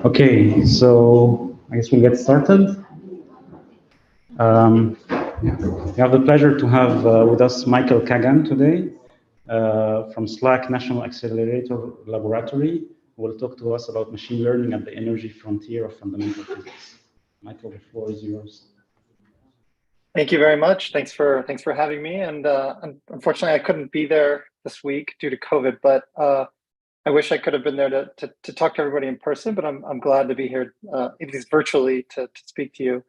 Okay, so I guess we'll get started. Yeah. We have the pleasure to have with us Michael Kagan today from SLAC National Accelerator Laboratory, who will talk to us about machine learning at the energy frontier of fundamental physics. Michael, the floor is yours. Thank you very much. Thanks for having me. And unfortunately, I couldn't be there this week due to COVID, but I wish I could have been there to talk to everybody in person. But I'm glad to be here, at least virtually, to speak to you.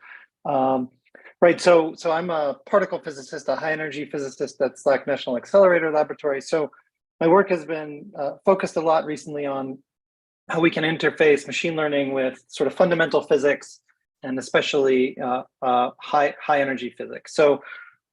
Right. So I'm a particle physicist, a high energy physicist at SLAC National Accelerator Laboratory. So my work has been focused a lot recently on how we can interface machine learning with sort of fundamental physics, and especially high energy physics. So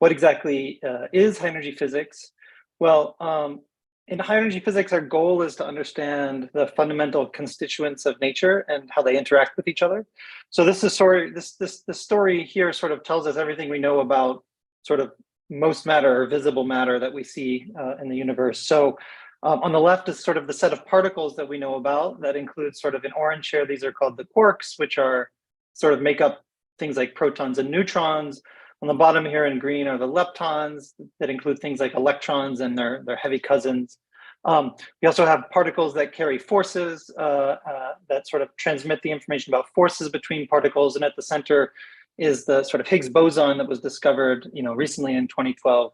what exactly is high energy physics? Well, in high energy physics, our goal is to understand the fundamental constituents of nature and how they interact with each other. So this story here sort of tells us everything we know about sort of most matter or visible matter that we see in the universe. So on the left is sort of the set of particles that we know about. That includes sort of in orange here, these are called the quarks, which are sort of make up things like protons and neutrons. On the bottom here in green are the leptons that include things like electrons and their heavy cousins. We also have particles that carry forces that sort of transmit the information about forces between particles. And at the center is the sort of Higgs boson that was discovered, recently in 2012.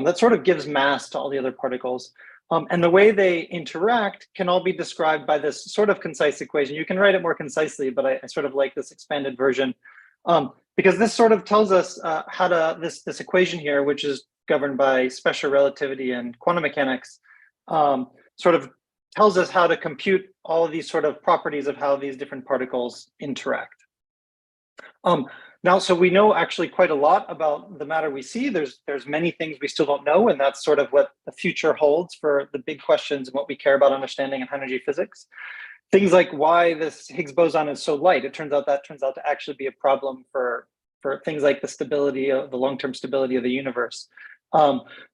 That sort of gives mass to all the other particles. And the way they interact can all be described by this sort of concise equation. You can write it more concisely, but I sort of like this expanded version because this sort of tells us how to, this equation here, which is governed by special relativity and quantum mechanics, sort of tells us how to compute all of these sort of properties of how these different particles interact. Now, so we know actually quite a lot about the matter we see. There's many things we still don't know, and that's sort of what the future holds for the big questions and what we care about understanding in high energy physics. Things like why this Higgs boson is so light. It turns out to actually be a problem for things like the stability of the long-term stability of the universe.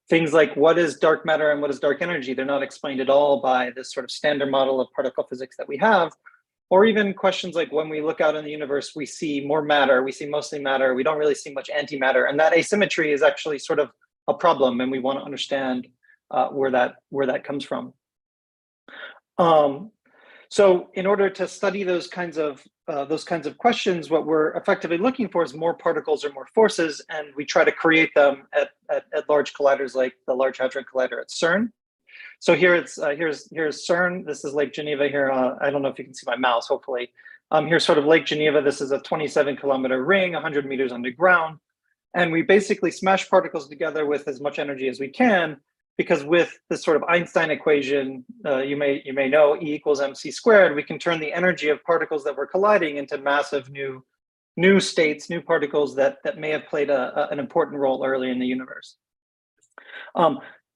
Things like what is dark matter and what is dark energy. They're not explained at all by this sort of standard model of particle physics that we have. Or even questions like when we look out in the universe, we see more matter, we see mostly matter, we don't really see much antimatter. And that asymmetry is actually sort of a problem, and we want to understand where that comes from. So in order to study those kinds of questions, what we're effectively looking for is more particles or more forces, and we try to create them at large colliders like the Large Hadron Collider at CERN. So here's CERN. This is Lake Geneva here. I don't know if you can see my mouse, hopefully. Here's sort of Lake Geneva. This is a 27-kilometer ring, 100 meters underground. And we basically smash particles together with as much energy as we can, because with this sort of Einstein equation, you may know E equals mc squared, we can turn the energy of particles that we're colliding into massive new states, new particles that may have played an important role early in the universe.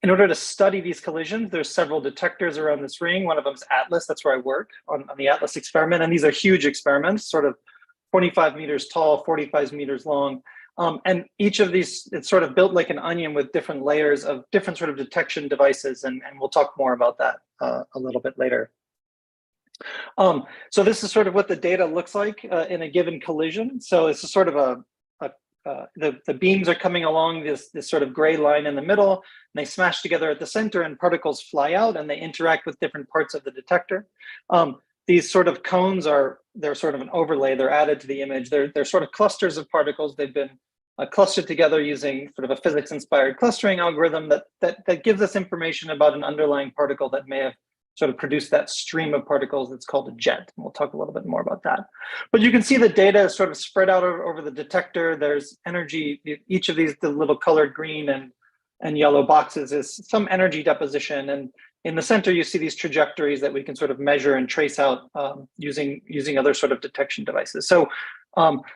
In order to study these collisions, there's several detectors around this ring. One of them is ATLAS. That's where I work on the ATLAS experiment. And these are huge experiments, sort of 25 meters tall, 45 meters long. And each of these, it's sort of built like an onion with different layers of different sort of detection devices. And we'll talk more about that a little bit later. So this is sort of what the data looks like in a given collision. So it's a sort of the beams are coming along this sort of gray line in the middle, and they smash together at the center, and particles fly out and they interact with different parts of the detector. These sort of cones they're sort of an overlay. They're added to the image. They're sort of clusters of particles. They've been clustered together using sort of a physics-inspired clustering algorithm that gives us information about an underlying particle that may have sort of produce that stream of particles that's called a jet. And we'll talk a little bit more about that. But you can see the data is sort of spread out over the detector. There's energy, each of these, the little colored green and yellow boxes is some energy deposition. And in the center, you see these trajectories that we can sort of measure and trace out using other sort of detection devices. So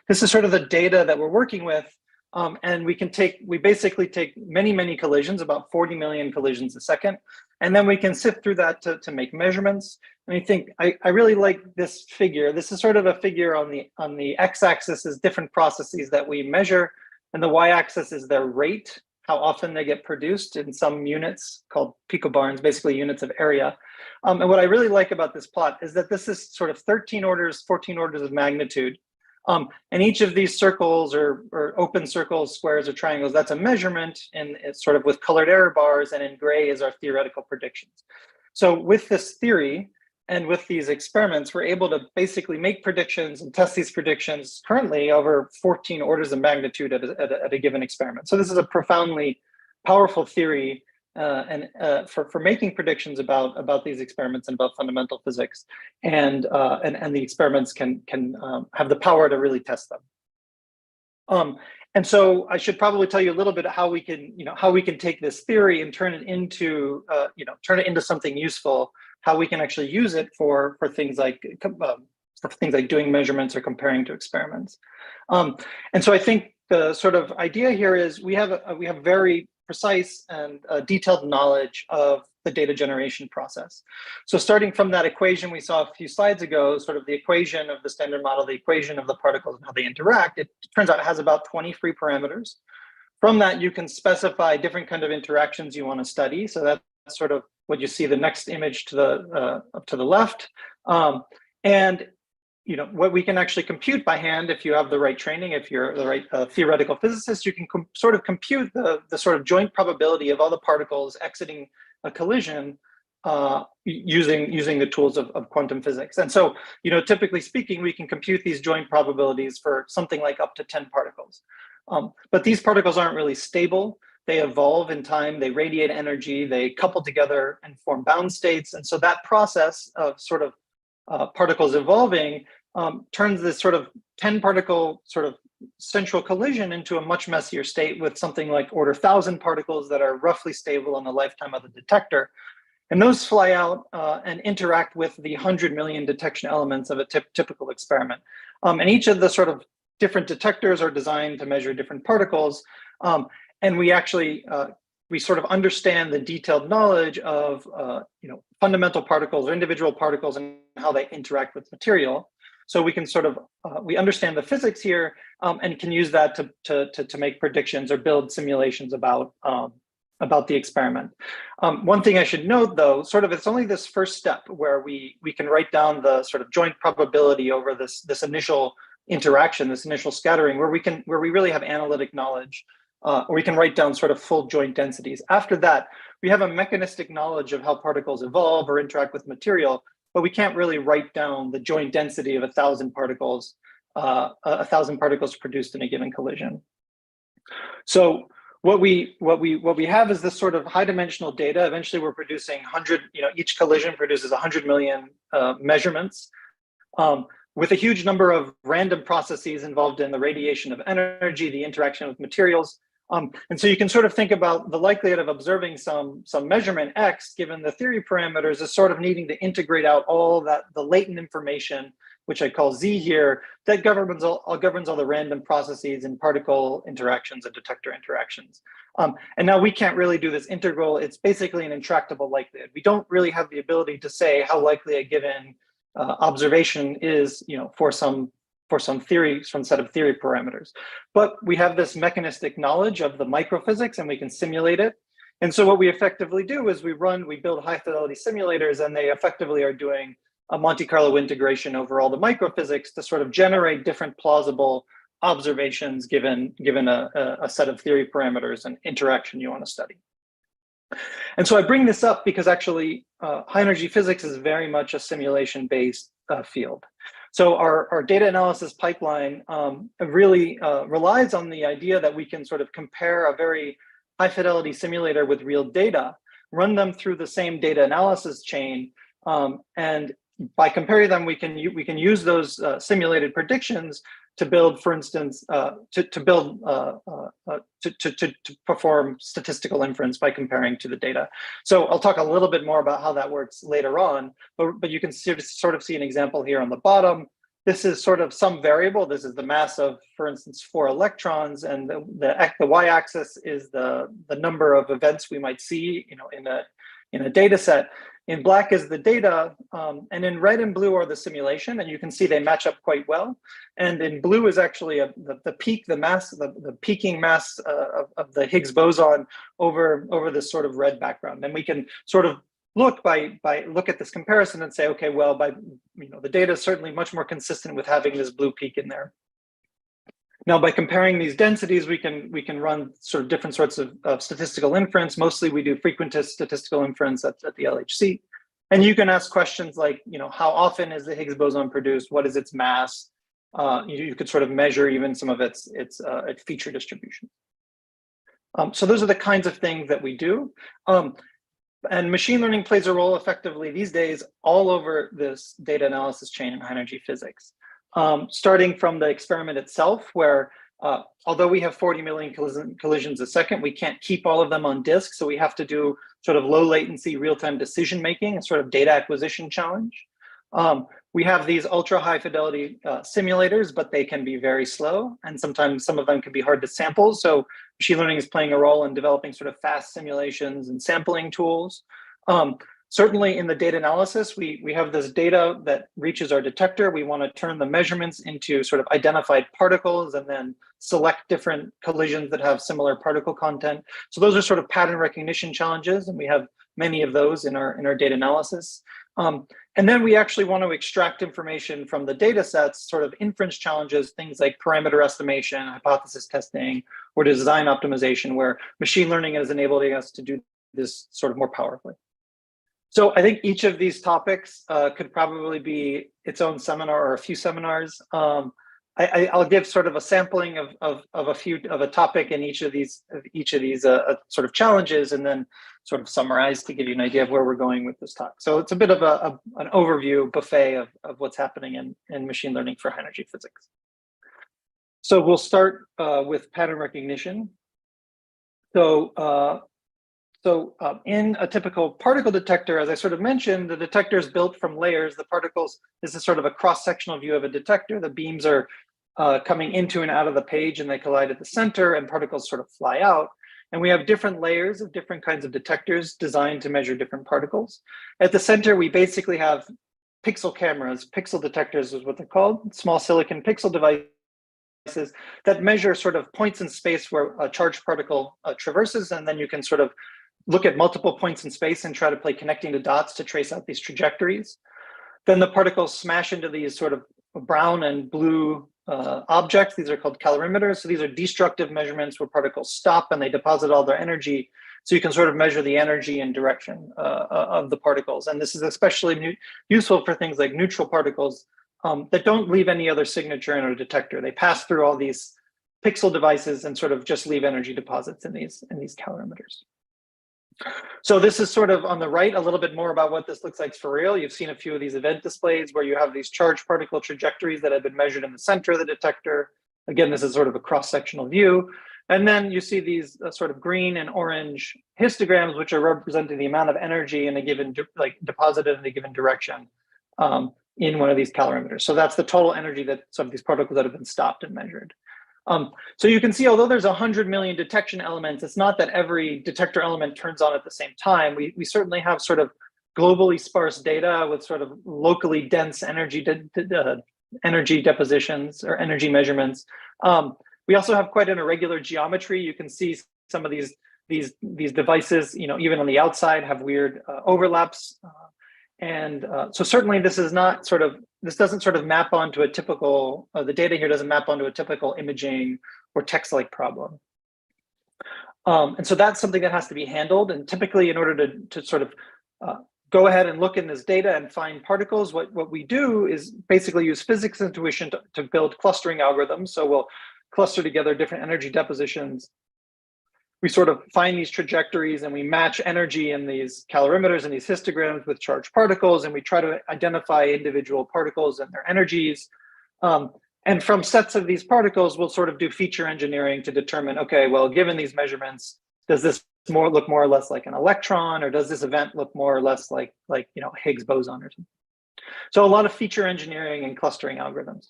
this is sort of the data that we're working with. And we basically take many collisions, about 40 million collisions a second. And then we can sift through that to make measurements. And I think I really like this figure. This is sort of a figure on the x-axis is different processes that we measure, and the y-axis is their rate. how often they get produced in some units called picobarns, basically units of area. And what I really like about this plot is that this is sort of 13 orders, 14 orders of magnitude. And each of these circles or open circles, squares, or triangles, that's a measurement, and it's sort of with colored error bars, and in gray is our theoretical predictions. So with this theory and with these experiments, we're able to basically make predictions and test these predictions currently over 14 orders of magnitude at a given experiment. So this is a profoundly powerful theory for making predictions about these experiments and about fundamental physics, and the experiments can have the power to really test them. And so I should probably tell you a little bit how we can take this theory and turn it into something useful, how we can actually use it for things like doing measurements or comparing to experiments. And so I think the sort of idea here is we have very precise and detailed knowledge of the data generation process. So starting from that equation we saw a few slides ago, sort of the equation of the standard model, the equation of the particles and how they interact, it turns out it has about 20 free parameters. From that, you can specify different kind of interactions you want to study. So that's sort of what you see the next image to the left. And what we can actually compute by hand, if you have the right training, if you're the right theoretical physicist, you can sort of compute the sort of joint probability of all the particles exiting a collision using the tools of quantum physics. And so, typically speaking, we can compute these joint probabilities for something like up to 10 particles. But these particles aren't really stable. They evolve in time, they radiate energy, they couple together and form bound states. And so that process of sort of particles evolving turns this sort of 10 particle sort of central collision into a much messier state with something like order 1,000 particles that are roughly stable in the lifetime of the detector. And those fly out and interact with the 100 million detection elements of a typical experiment. And each of the sort of different detectors are designed to measure different particles. And we actually we sort of understand the detailed knowledge of fundamental particles or individual particles and how they interact with material. So we can sort of we understand the physics here and can use that to make predictions or build simulations about the experiment. One thing I should note, though, sort of it's only this first step where we can write down the sort of joint probability over this initial interaction, this initial scattering, where we really have analytic knowledge. Or we can write down sort of full joint densities. After that, we have a mechanistic knowledge of how particles evolve or interact with material, but we can't really write down the joint density of 1,000 particles, 1,000 particles produced in a given collision. So what we have is this sort of high dimensional data. Eventually, we're producing 100. Each collision produces 100 million measurements. With a huge number of random processes involved in the radiation of energy, the interaction with materials. And so you can sort of think about the likelihood of observing some measurement X, given the theory parameters, as sort of needing to integrate out all the latent information, which I call Z here, that governs all the random processes in particle interactions and detector interactions. And now we can't really do this integral. It's basically an intractable likelihood. We don't really have the ability to say how likely a given observation is, for some theory, some set of theory parameters. But we have this mechanistic knowledge of the microphysics, and we can simulate it. And so what we effectively do is we build high fidelity simulators, and they effectively are doing a Monte Carlo integration over all the microphysics to sort of generate different plausible observations given a set of theory parameters and interaction you want to study. And so I bring this up because actually high energy physics is very much a simulation-based field. So our data analysis pipeline really relies on the idea that we can sort of compare a very high fidelity simulator with real data, run them through the same data analysis chain, and by comparing them, we can use those simulated predictions to build, for instance, to perform statistical inference by comparing to the data. So I'll talk a little bit more about how that works later on, but you can sort of see an example here on the bottom. This is sort of some variable. This is the mass of, for instance, 4 electrons, and the y-axis is the number of events we might see, in a data set. In black is the data, and in red and blue are the simulation, and you can see they match up quite well. And in blue is actually the peak, the mass, the peaking mass of the Higgs boson over this sort of red background. And we can sort of look at this comparison and say, okay, well, the data is certainly much more consistent with having this blue peak in there. Now, by comparing these densities, we can run sort of different sorts of statistical inference. Mostly we do frequentist statistical inference at the LHC. And you can ask questions like, how often is the Higgs boson produced? What is its mass? You could sort of measure even some of its feature distribution. So those are the kinds of things that we do. And machine learning plays a role effectively these days all over this data analysis chain in high energy physics. Starting from the experiment itself, where although we have 40 million collisions a second, we can't keep all of them on disk. So we have to do sort of low latency real-time decision making, a sort of data acquisition challenge. We have these ultra high fidelity simulators, but they can be very slow. And sometimes some of them can be hard to sample. So machine learning is playing a role in developing sort of fast simulations and sampling tools. Certainly in the data analysis, we have this data that reaches our detector. We want to turn the measurements into sort of identified particles and then select different collisions that have similar particle content. So those are sort of pattern recognition challenges, and we have many of those in our data analysis. And then we actually want to extract information from the data sets, sort of inference challenges, things like parameter estimation, hypothesis testing, or design optimization, where machine learning is enabling us to do this sort of more powerfully. So I think each of these topics could probably be its own seminar or a few seminars. I'll give sort of a sampling of a topic in each of these sort of challenges, and then sort of summarize to give you an idea of where we're going with this talk. So it's a bit of an overview buffet of what's happening in machine learning for high energy physics. So we'll start with pattern recognition. So in a typical particle detector, as I sort of mentioned, the detector is built from layers. The particles, this is sort of a cross-sectional view of a detector. The beams are coming into and out of the page, and they collide at the center, and particles sort of fly out. And we have different layers of different kinds of detectors designed to measure different particles. At the center, we basically have pixel cameras. Pixel detectors is what they're called, small silicon pixel devices that measure sort of points in space where a charged particle traverses, and then you can sort of look at multiple points in space and try to play connecting the dots to trace out these trajectories. Then the particles smash into these sort of brown and blue objects. These are called calorimeters. So these are destructive measurements where particles stop and they deposit all their energy. So you can sort of measure the energy and direction of the particles. And this is especially useful for things like neutral particles that don't leave any other signature in a detector. They pass through all these pixel devices and sort of just leave energy deposits in these calorimeters. So this is sort of on the right, a little bit more about what this looks like for real. You've seen a few of these event displays where you have these charged particle trajectories that have been measured in the center of the detector. Again, this is sort of a cross-sectional view. And then you see these sort of green and orange histograms, which are representing the amount of energy in a given, deposited in a given direction in one of these calorimeters. So that's the total energy that some of these particles that have been stopped and measured. So you can see, although there's 100 million detection elements, it's not that every detector element turns on at the same time. We certainly have sort of globally sparse data with sort of locally dense energy depositions or energy measurements. We also have quite an irregular geometry. You can see some of these devices, even on the outside, have weird overlaps. So certainly this doesn't sort of map onto a typical, the data here doesn't map onto a typical imaging or text-like problem. And so that's something that has to be handled. And typically in order to sort of go ahead and look in this data and find particles, what we do is basically use physics intuition to build clustering algorithms. So we'll cluster together different energy depositions. We sort of find these trajectories and we match energy in these calorimeters and these histograms with charged particles, and we try to identify individual particles and their energies. And from sets of these particles, we'll sort of do feature engineering to determine, okay, well, given these measurements, does this look more or less like an electron, or does this event look more or less like Higgs boson or something? So a lot of feature engineering and clustering algorithms.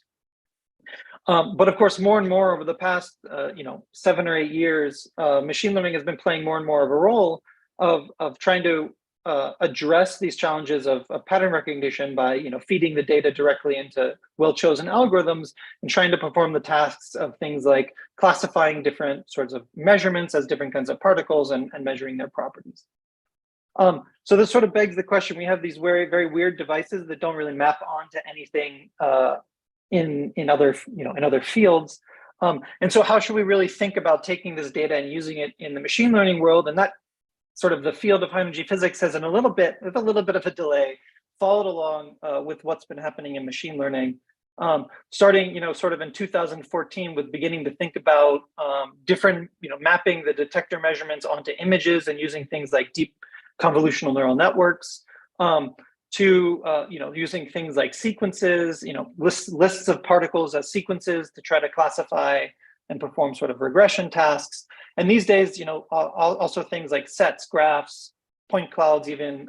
But of course, more and more over the past 7 or 8 years, machine learning has been playing more and more of a role of trying to address these challenges of pattern recognition by feeding the data directly into well-chosen algorithms and trying to perform the tasks of things like classifying different sorts of measurements as different kinds of particles and measuring their properties. So this sort of begs the question: we have these very, very weird devices that don't really map onto anything in other fields. And so how should we really think about taking this data and using it in the machine learning world? And that sort of the field of high energy physics has with a little bit of a delay followed along with what's been happening in machine learning, starting sort of in 2014 with beginning to think about different mapping the detector measurements onto images and using things like deep convolutional neural networks, to using things like sequences, lists of particles as sequences to try to classify and perform sort of regression tasks. And these days, also things like sets, graphs, point clouds, even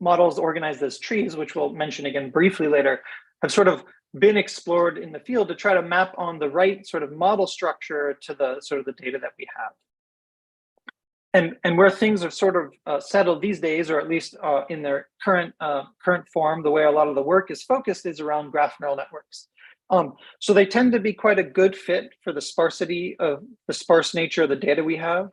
models organized as trees, which we'll mention again briefly later, have sort of been explored in the field to try to map on the right sort of model structure to the sort of the data that we have. And where things are sort of settled these days, or at least in their current form, the way a lot of the work is focused is around graph neural networks. So they tend to be quite a good fit for the sparse nature of the data we have,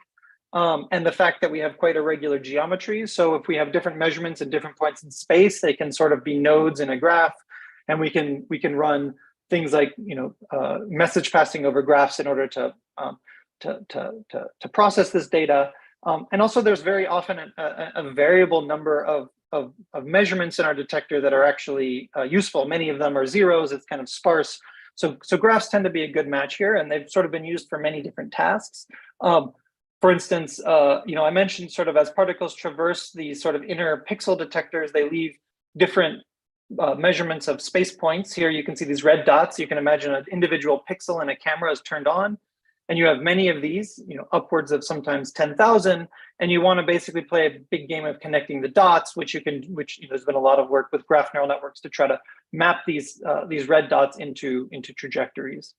and the fact that we have quite irregular geometries. So if we have different measurements at different points in space, they can sort of be nodes in a graph, and we can run things like message passing over graphs in order to process this data. And also, there's very often a variable number of measurements in our detector that are actually useful. Many of them are zeros. It's kind of sparse. So graphs tend to be a good match here, and they've sort of been used for many different tasks. For instance, I mentioned sort of as particles traverse these sort of inner pixel detectors, they leave different measurements of space points. Here you can see these red dots. You can imagine an individual pixel in a camera is turned on. And you have many of these, upwards of sometimes 10,000, and you want to basically play a big game of connecting the dots, which there's been a lot of work with graph neural networks to try to map these red dots into trajectories.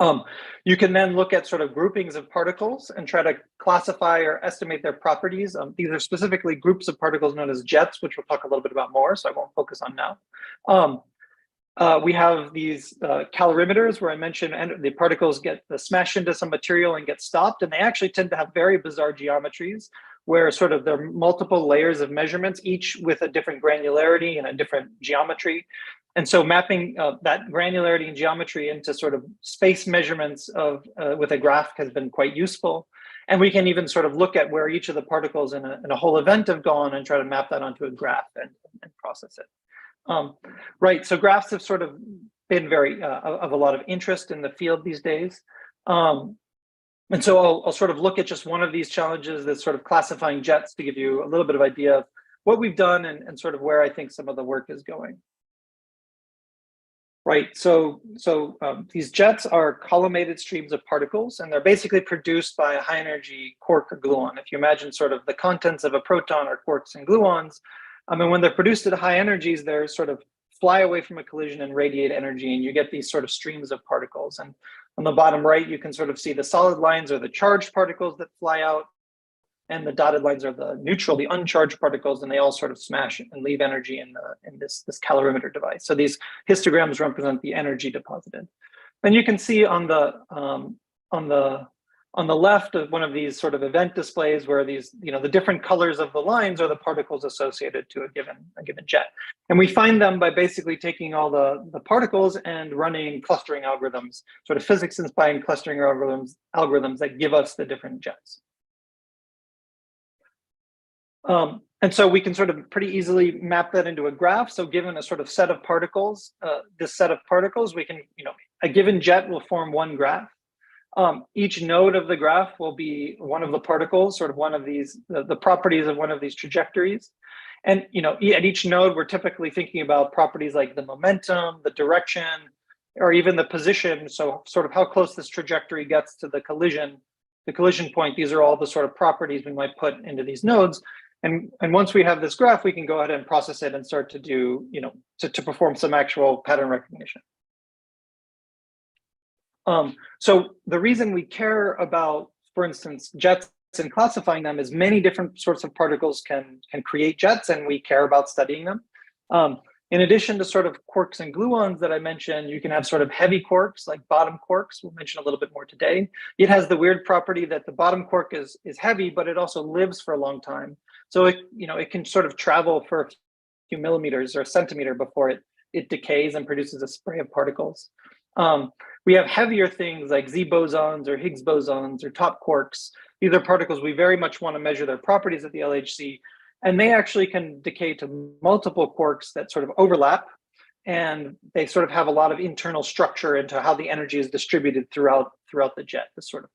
You can then look at sort of groupings of particles and try to classify or estimate their properties. These are specifically groups of particles known as jets, which we'll talk a little bit about more, so I won't focus on now. We have these calorimeters where I mentioned the particles get smashed into some material and get stopped, and they actually tend to have very bizarre geometries where sort of there are multiple layers of measurements, each with a different granularity and a different geometry. And so mapping that granularity and geometry into sort of space measurements with a graph has been quite useful. And we can even sort of look at where each of the particles in a whole event have gone and try to map that onto a graph and process it. Right, so graphs have sort of been very of a lot of interest in the field these days. And so I'll sort of look at just one of these challenges, that's sort of classifying jets, to give you a little bit of idea of what we've done and sort of where I think some of the work is going. Right, so these jets are collimated streams of particles, and they're basically produced by a high energy quark or gluon. If you imagine sort of the contents of a proton are quarks and gluons, and when they're produced at high energies, they're sort of fly away from a collision and radiate energy, and you get these sort of streams of particles. And on the bottom right, you can sort of see the solid lines are the charged particles that fly out, and the dotted lines are the neutral, the uncharged particles, and they all sort of smash and leave energy in this calorimeter device. So these histograms represent the energy deposited. And you can see on the left of one of these sort of event displays where these, the different colors of the lines are the particles associated to a given jet. And we find them by basically taking all the particles and running clustering algorithms, sort of physics-inspired clustering algorithms that give us the different jets. And so we can sort of pretty easily map that into a graph. So given a sort of set of particles, this set of particles, we can, a given jet will form one graph. Each node of the graph will be one of the particles, sort of one of these, the properties of one of these trajectories. And at each node, we're typically thinking about properties like the momentum, the direction, or even the position. So sort of how close this trajectory gets to the collision point. These are all the sort of properties we might put into these nodes. And once we have this graph, we can go ahead and process it and start to do, to perform some actual pattern recognition. So the reason we care about, for instance, jets and classifying them is many different sorts of particles can create jets, and we care about studying them. In addition to sort of quarks and gluons that I mentioned, you can have sort of heavy quarks like bottom quarks. We'll mention a little bit more today. It has the weird property that the bottom quark is heavy, but it also lives for a long time. So it can sort of travel for a few millimeters or a centimeter before it decays and produces a spray of particles. We have heavier things like Z bosons or Higgs bosons or top quarks. These are particles we very much want to measure their properties at the LHC, and they actually can decay to multiple quarks that sort of overlap, and they sort of have a lot of internal structure into how the energy is distributed throughout the jet, this sort of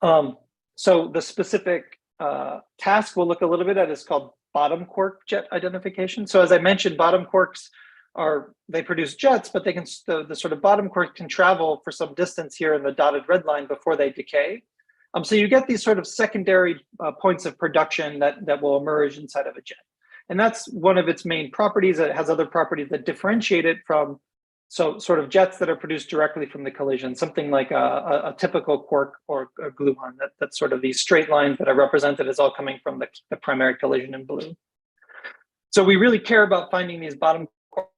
cone. So the specific task we'll look a little bit at is called bottom quark jet identification. So as I mentioned, bottom quarks they produce jets, but they can the sort of bottom quark can travel for some distance here in the dotted red line before they decay. So you get these sort of secondary points of production that will emerge inside of a jet. And that's one of its main properties. It has other properties that differentiate it from sort of jets that are produced directly from the collision, something like a typical quark or a gluon. That's sort of these straight lines that are represented as all coming from the primary collision in blue. So we really care about finding these bottom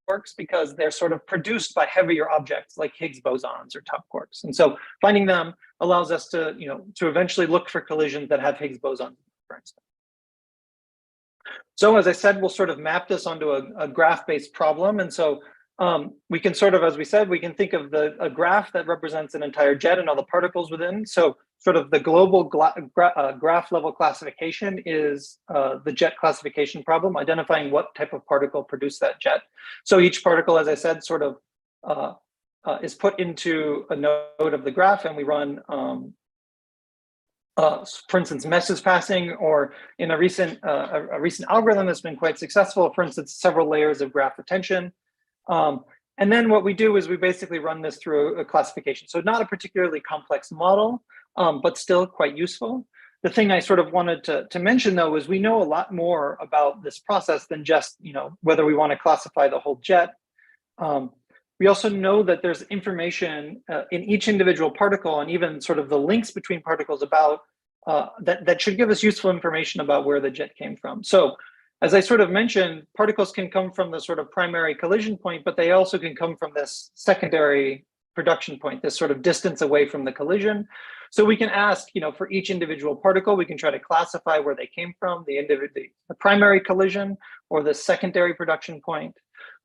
quarks because they're sort of produced by heavier objects like Higgs bosons or top quarks. And so finding them allows us to eventually look for collisions that have Higgs bosons, for instance. So as I said, we'll sort of map this onto a graph-based problem. And so we can sort of, as we said, we can think of a graph that represents an entire jet and all the particles within. So sort of the global graph level classification is the jet classification problem, identifying what type of particle produced that jet. So each particle, as I said, sort of is put into a node of the graph, and we run, for instance, message passing, or in a recent algorithm that's been quite successful, for instance, several layers of graph retention. And then what we do is we basically run this through a classification. So not a particularly complex model, but still quite useful. The thing I sort of wanted to mention, though, is we know a lot more about this process than just whether we want to classify the whole jet. We also know that there's information in each individual particle, and even sort of the links between particles about that should give us useful information about where the jet came from. So as I sort of mentioned, particles can come from the sort of primary collision point, but they also can come from this secondary production point, this sort of distance away from the collision. So we can ask, for each individual particle, we can try to classify where they came from, the primary collision or the secondary production point.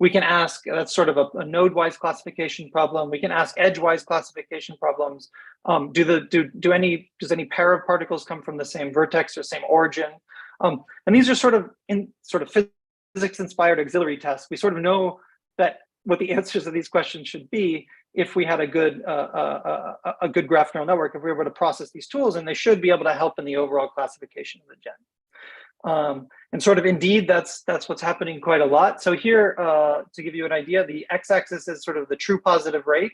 We can ask, that's sort of a node-wise classification problem. We can ask edge-wise classification problems. Does any pair of particles come from the same vertex or same origin? And these are sort of physics-inspired auxiliary tests. We sort of know that what the answers to these questions should be if we had a good graph neural network, if we were able to process these tools, and they should be able to help in the overall classification of the jet. And sort of indeed, that's what's happening quite a lot. So here, to give you an idea, the x-axis is sort of the true positive rate.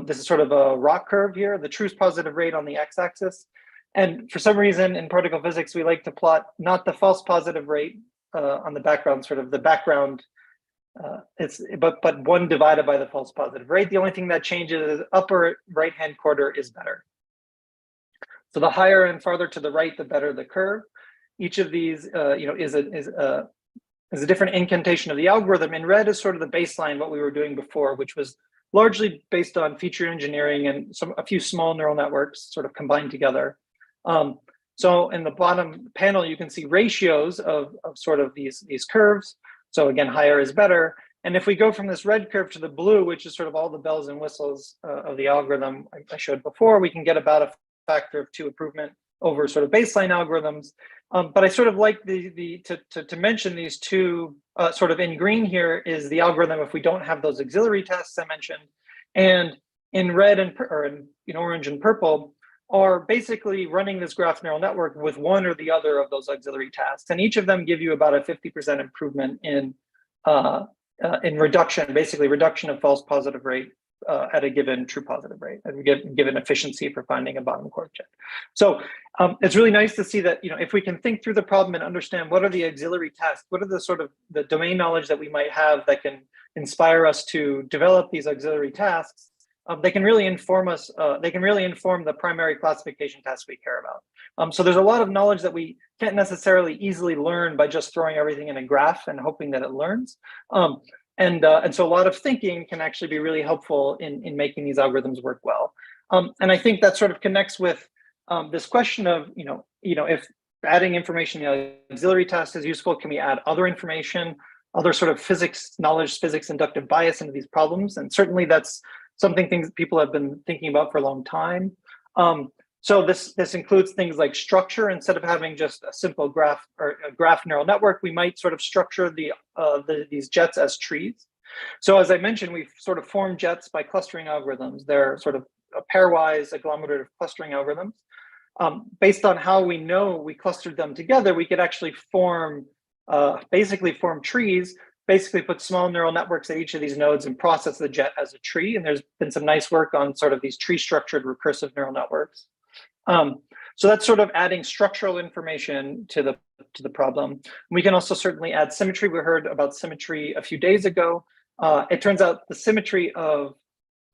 This is sort of a rock curve here, the true positive rate on the x-axis. And for some reason in particle physics, we like to plot not the false positive rate on the background, sort of the background, but 1 divided by the false positive rate. The only thing that changes is upper right-hand quarter is better. So the higher and farther to the right, the better the curve. Each of these, is a different incantation of the algorithm. In red is sort of the baseline, what we were doing before, which was largely based on feature engineering and a few small neural networks sort of combined together. So in the bottom panel, you can see ratios of sort of these curves. So again, higher is better. And if we go from this red curve to the blue, which is sort of all the bells and whistles of the algorithm I showed before, we can get about a factor of 2 improvement over sort of baseline algorithms. But I sort of like to mention these two sort of in green here is the algorithm if we don't have those auxiliary tests I mentioned, and in red or in orange and purple are basically running this graph neural network with one or the other of those auxiliary tasks, and each of them give you about a 50% improvement in reduction, basically reduction of false positive rate at a given true positive rate, and given efficiency for finding a bottom quark jet. So it's really nice to see that if we can think through the problem and understand what are the auxiliary tasks, what are the sort of the domain knowledge that we might have that can inspire us to develop these auxiliary tasks, they can really inform us, they can really inform the primary classification tasks we care about. So there's a lot of knowledge that we can't necessarily easily learn by just throwing everything in a graph and hoping that it learns. And so a lot of thinking can actually be really helpful in making these algorithms work well. And I think that sort of connects with this question of, if adding information in the auxiliary task is useful, can we add other information, other sort of physics knowledge, physics inductive bias into these problems? And certainly that's things people have been thinking about for a long time. So this includes things like structure. Instead of having just a simple graph or a graph neural network, we might sort of structure these jets as trees. So as I mentioned, we've sort of formed jets by clustering algorithms. They're sort of a pairwise agglomerative clustering algorithms. Based on how we know we clustered them together, we could actually basically form trees, basically put small neural networks at each of these nodes and process the jet as a tree. And there's been some nice work on sort of these tree structured recursive neural networks. So that's sort of adding structural information to the problem. We can also certainly add symmetry. We heard about symmetry a few days ago. It turns out the symmetry of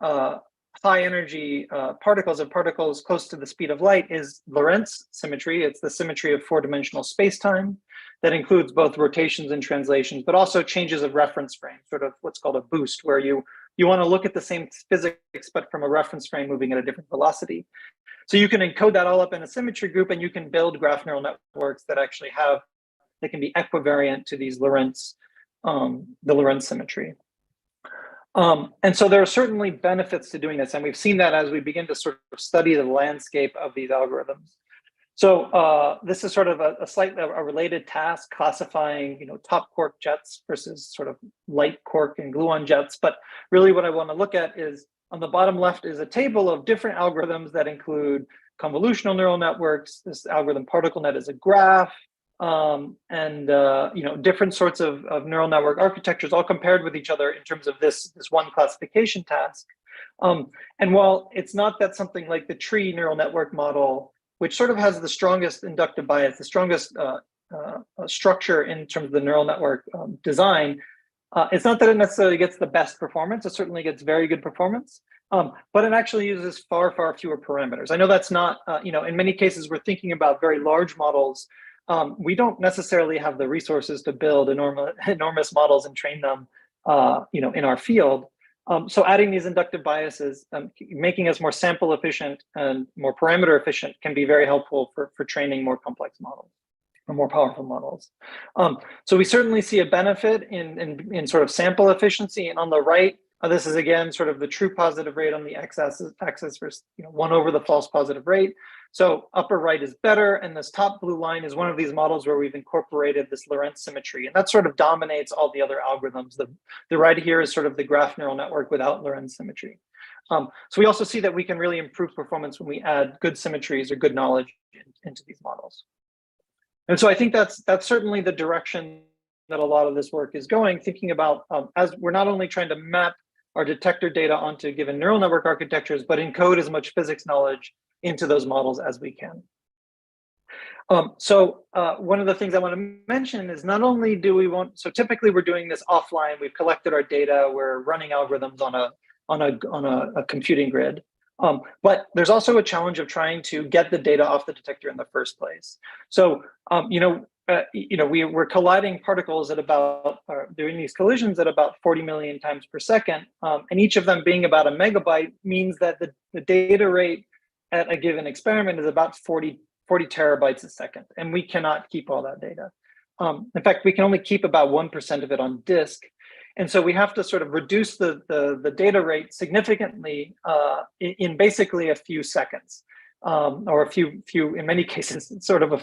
high energy particles and particles close to the speed of light is Lorentz symmetry. It's the symmetry of four-dimensional space-time that includes both rotations and translations, but also changes of reference frame, sort of what's called a boost, where you want to look at the same physics, but from a reference frame moving at a different velocity. So you can encode that all up in a symmetry group, and you can build graph neural networks that actually they can be equivariant to these Lorentz, the Lorentz symmetry. And so there are certainly benefits to doing this, and we've seen that as we begin to sort of study the landscape of these algorithms. So this is sort of a related task, classifying top quark jets versus sort of light quark and gluon jets. But really what I want to look at is, on the bottom left is a table of different algorithms that include convolutional neural networks. This algorithm ParticleNet is a graph, and different sorts of neural network architectures, all compared with each other in terms of this one classification task. And while it's not that something like the tree neural network model, which sort of has the strongest inductive bias, the strongest structure in terms of the neural network design, it's not that it necessarily gets the best performance. It certainly gets very good performance, but it actually uses far, far fewer parameters. I know that's not, in many cases, we're thinking about very large models. We don't necessarily have the resources to build enormous models and train them, in our field. So adding these inductive biases, making us more sample efficient and more parameter efficient, can be very helpful for training more complex models or more powerful models. So we certainly see a benefit in sort of sample efficiency. And on the right, this is again sort of the true positive rate on the x-axis versus 1 over the false positive rate. So upper right is better, and this top blue line is one of these models where we've incorporated this Lorentz symmetry, and that sort of dominates all the other algorithms. The right here is sort of the graph neural network without Lorentz symmetry. So we also see that we can really improve performance when we add good symmetries or good knowledge into these models. And so I think that's certainly the direction that a lot of this work is going, thinking about as we're not only trying to map our detector data onto given neural network architectures, but encode as much physics knowledge into those models as we can. So one of the things I want to mention is, not only do we want, so typically we're doing this offline, we've collected our data, we're running algorithms on a computing grid. But there's also a challenge of trying to get the data off the detector in the first place. So, we're colliding particles at about, doing these collisions at about 40 million times per second. And each of them being about a megabyte means that the data rate at a given experiment is about 40 terabytes a second. And we cannot keep all that data. In fact, we can only keep about 1% of it on disk. And so we have to sort of reduce the data rate significantly in basically a few seconds, or a few, in many cases, sort of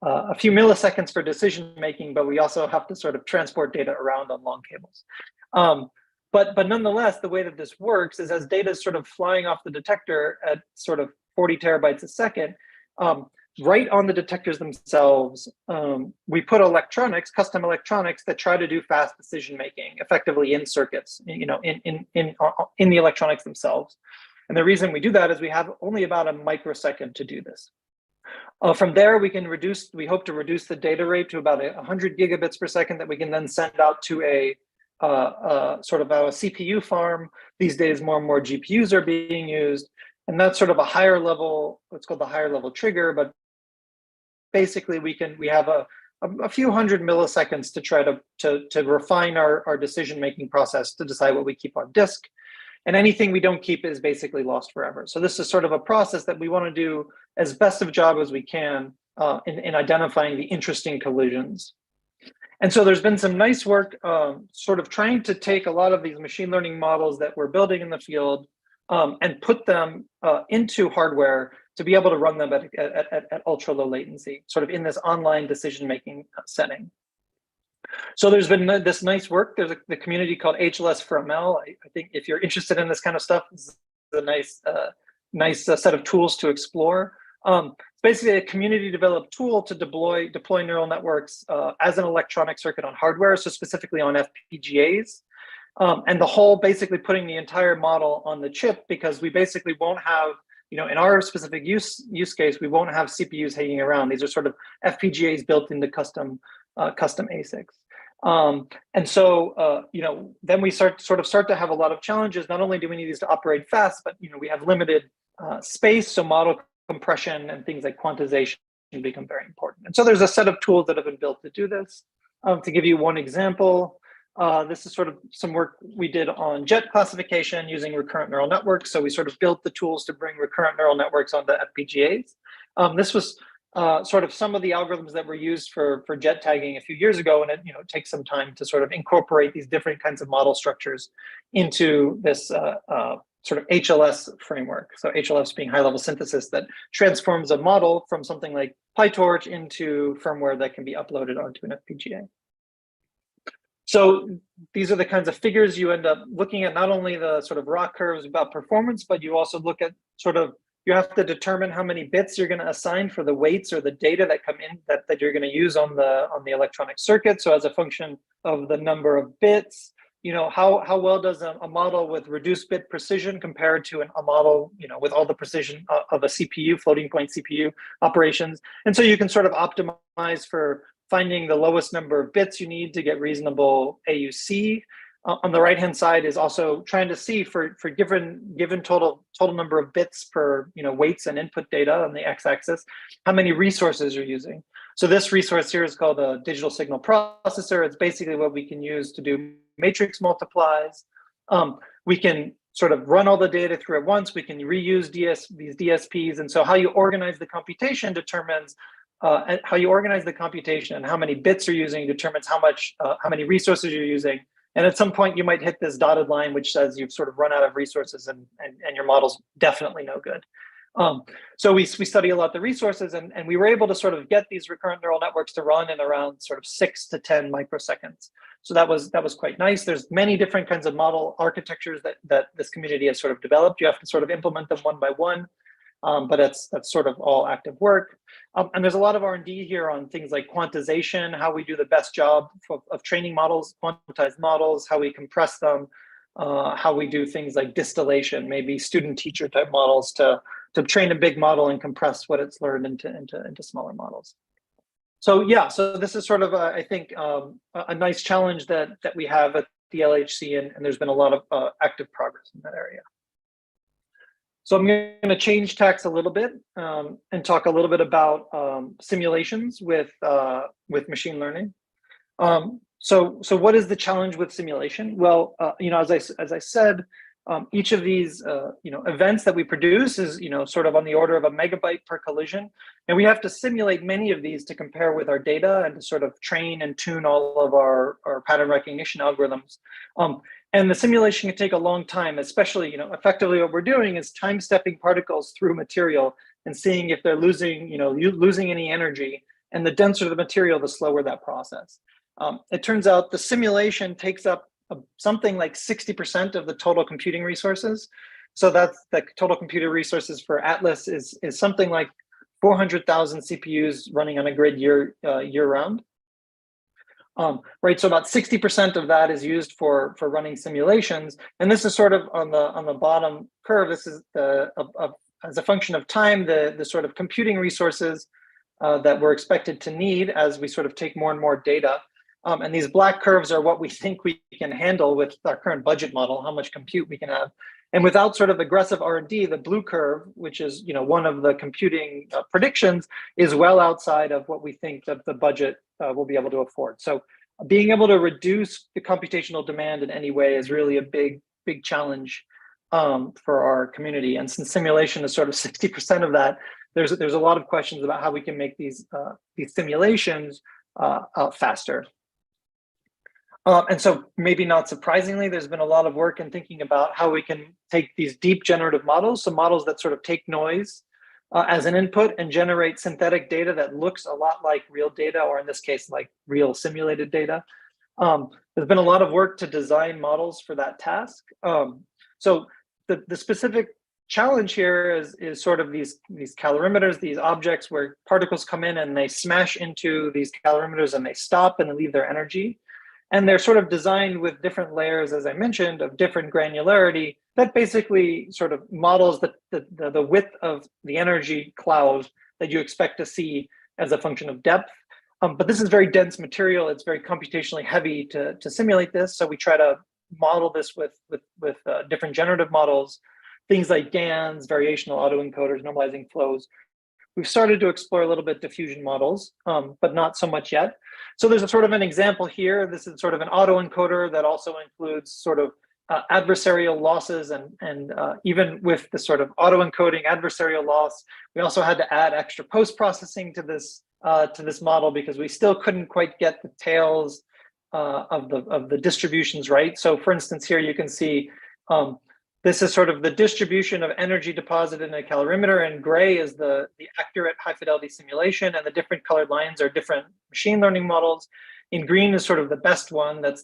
a few milliseconds for decision making, but we also have to sort of transport data around on long cables. But nonetheless, the way that this works is, as data is sort of flying off the detector at sort of 40 terabytes a second, right on the detectors themselves, we put electronics, custom electronics, that try to do fast decision making effectively in circuits, in the electronics themselves. And the reason we do that is we have only about a microsecond to do this. From there, we hope to reduce the data rate to about 100 gigabits per second that we can then send out to a sort of a CPU farm. These days, more and more GPUs are being used. And that's sort of a higher level, what's called the higher level trigger. But basically, we have a few hundred milliseconds to try to refine our decision-making process to decide what we keep on disk. And anything we don't keep is basically lost forever. So this is sort of a process that we want to do as best of job as we can in identifying the interesting collisions. And so there's been some nice work sort of trying to take a lot of these machine learning models that we're building in the field and put them into hardware to be able to run them at ultra low latency, sort of in this online decision-making setting. So there's been this nice work. There's the community called HLS for ML. I think if you're interested in this kind of stuff, this is a nice set of tools to explore. It's basically a community developed tool to deploy neural networks as an electronic circuit on hardware, so specifically on FPGAs. And the whole basically putting the entire model on the chip, because we basically won't have, in our specific use case, we won't have CPUs hanging around. These are sort of FPGAs built into custom ASICs. And so, then we start to have a lot of challenges. Not only do we need these to operate fast, but, we have limited space. So model compression and things like quantization become very important. And so there's a set of tools that have been built to do this. To give you one example, this is sort of some work we did on jet classification using recurrent neural networks. So we sort of built the tools to bring recurrent neural networks onto FPGAs. This was sort of some of the algorithms that were used for jet tagging a few years ago, and it takes some time to sort of incorporate these different kinds of model structures into this sort of HLS framework. So HLS being high-level synthesis that transforms a model from something like PyTorch into firmware that can be uploaded onto an FPGA. So these are the kinds of figures you end up looking at, not only the sort of raw curves about performance, but you also look at you have to determine how many bits you're going to assign for the weights or the data that come in that you're going to use on the electronic circuit. So as a function of the number of bits, how well does a model with reduced bit precision compare to a model, with all the precision of a CPU, floating point CPU operations. And so you can sort of optimize for finding the lowest number of bits you need to get reasonable AUC. On the right-hand side is also trying to see for given total number of bits per weights and input data on the x-axis, how many resources you're using. So this resource here is called a digital signal processor. It's basically what we can use to do matrix multiplies. We can sort of run all the data through at once. We can reuse these DSPs, and so how you organize the computation determines how you organize the computation and how many bits you're using determines how many resources you're using. And at some point, you might hit this dotted line, which says you've sort of run out of resources and your model's definitely no good. So we study a lot the resources, and we were able to sort of get these recurrent neural networks to run in around sort of 6 to 10 microseconds. So that was quite nice. There's many different kinds of model architectures that this community has sort of developed. You have to sort of implement them one by one. But that's sort of all active work. And there's a lot of R&D here on things like quantization, how we do the best job of training models, quantized models, how we compress them, how we do things like distillation, maybe student-teacher type models to train a big model and compress what it's learned into smaller models. So yeah, so this is sort of, I think, a nice challenge that we have at the LHC, and there's been a lot of active progress in that area. So I'm going to change tacks a little bit and talk a little bit about simulations with machine learning. So what is the challenge with simulation? Well, as I said, each of these events that we produce is sort of on the order of a megabyte per collision, and we have to simulate many of these to compare with our data and to sort of train and tune all of our pattern recognition algorithms. And the simulation can take a long time, especially, effectively what we're doing is time stepping particles through material and seeing if they're losing any energy. And the denser the material, the slower that process. It turns out the simulation takes up something like 60% of the total computing resources. So that's the total computer resources for Atlas is something like 400,000 CPUs running on a grid year round. Right, so about 60% of that is used for running simulations, and this is sort of on the bottom curve. This is as a function of time, the sort of computing resources that we're expected to need as we sort of take more and more data. And these black curves are what we think we can handle with our current budget model, how much compute we can have. And without sort of aggressive R&D, the blue curve, which is one of the computing predictions, is well outside of what we think that the budget will be able to afford. So being able to reduce the computational demand in any way is really a big challenge for our community. And since simulation is sort of 60% of that, there's a lot of questions about how we can make these simulations faster. And so maybe not surprisingly, there's been a lot of work in thinking about how we can take these deep generative models, so models that sort of take noise as an input and generate synthetic data that looks a lot like real data, or in this case, like real simulated data. There's been a lot of work to design models for that task. So the specific challenge here is sort of these calorimeters, these objects where particles come in and they smash into these calorimeters and they stop and they leave their energy. And they're sort of designed with different layers, as I mentioned, of different granularity that basically sort of models the width of the energy cloud that you expect to see as a function of depth. But this is very dense material. It's very computationally heavy to simulate this. So we try to model this with different generative models, things like GANs, variational autoencoders, normalizing flows. We've started to explore a little bit diffusion models, but not so much yet. So there's a sort of an example here. This is sort of an autoencoder that also includes sort of adversarial losses, and even with the sort of autoencoding adversarial loss, we also had to add extra post-processing to this model because we still couldn't quite get the tails of the distributions right. So for instance, here you can see this is sort of the distribution of energy deposited in a calorimeter, and gray is the accurate high fidelity simulation, and the different colored lines are different machine learning models. In green is sort of the best one. That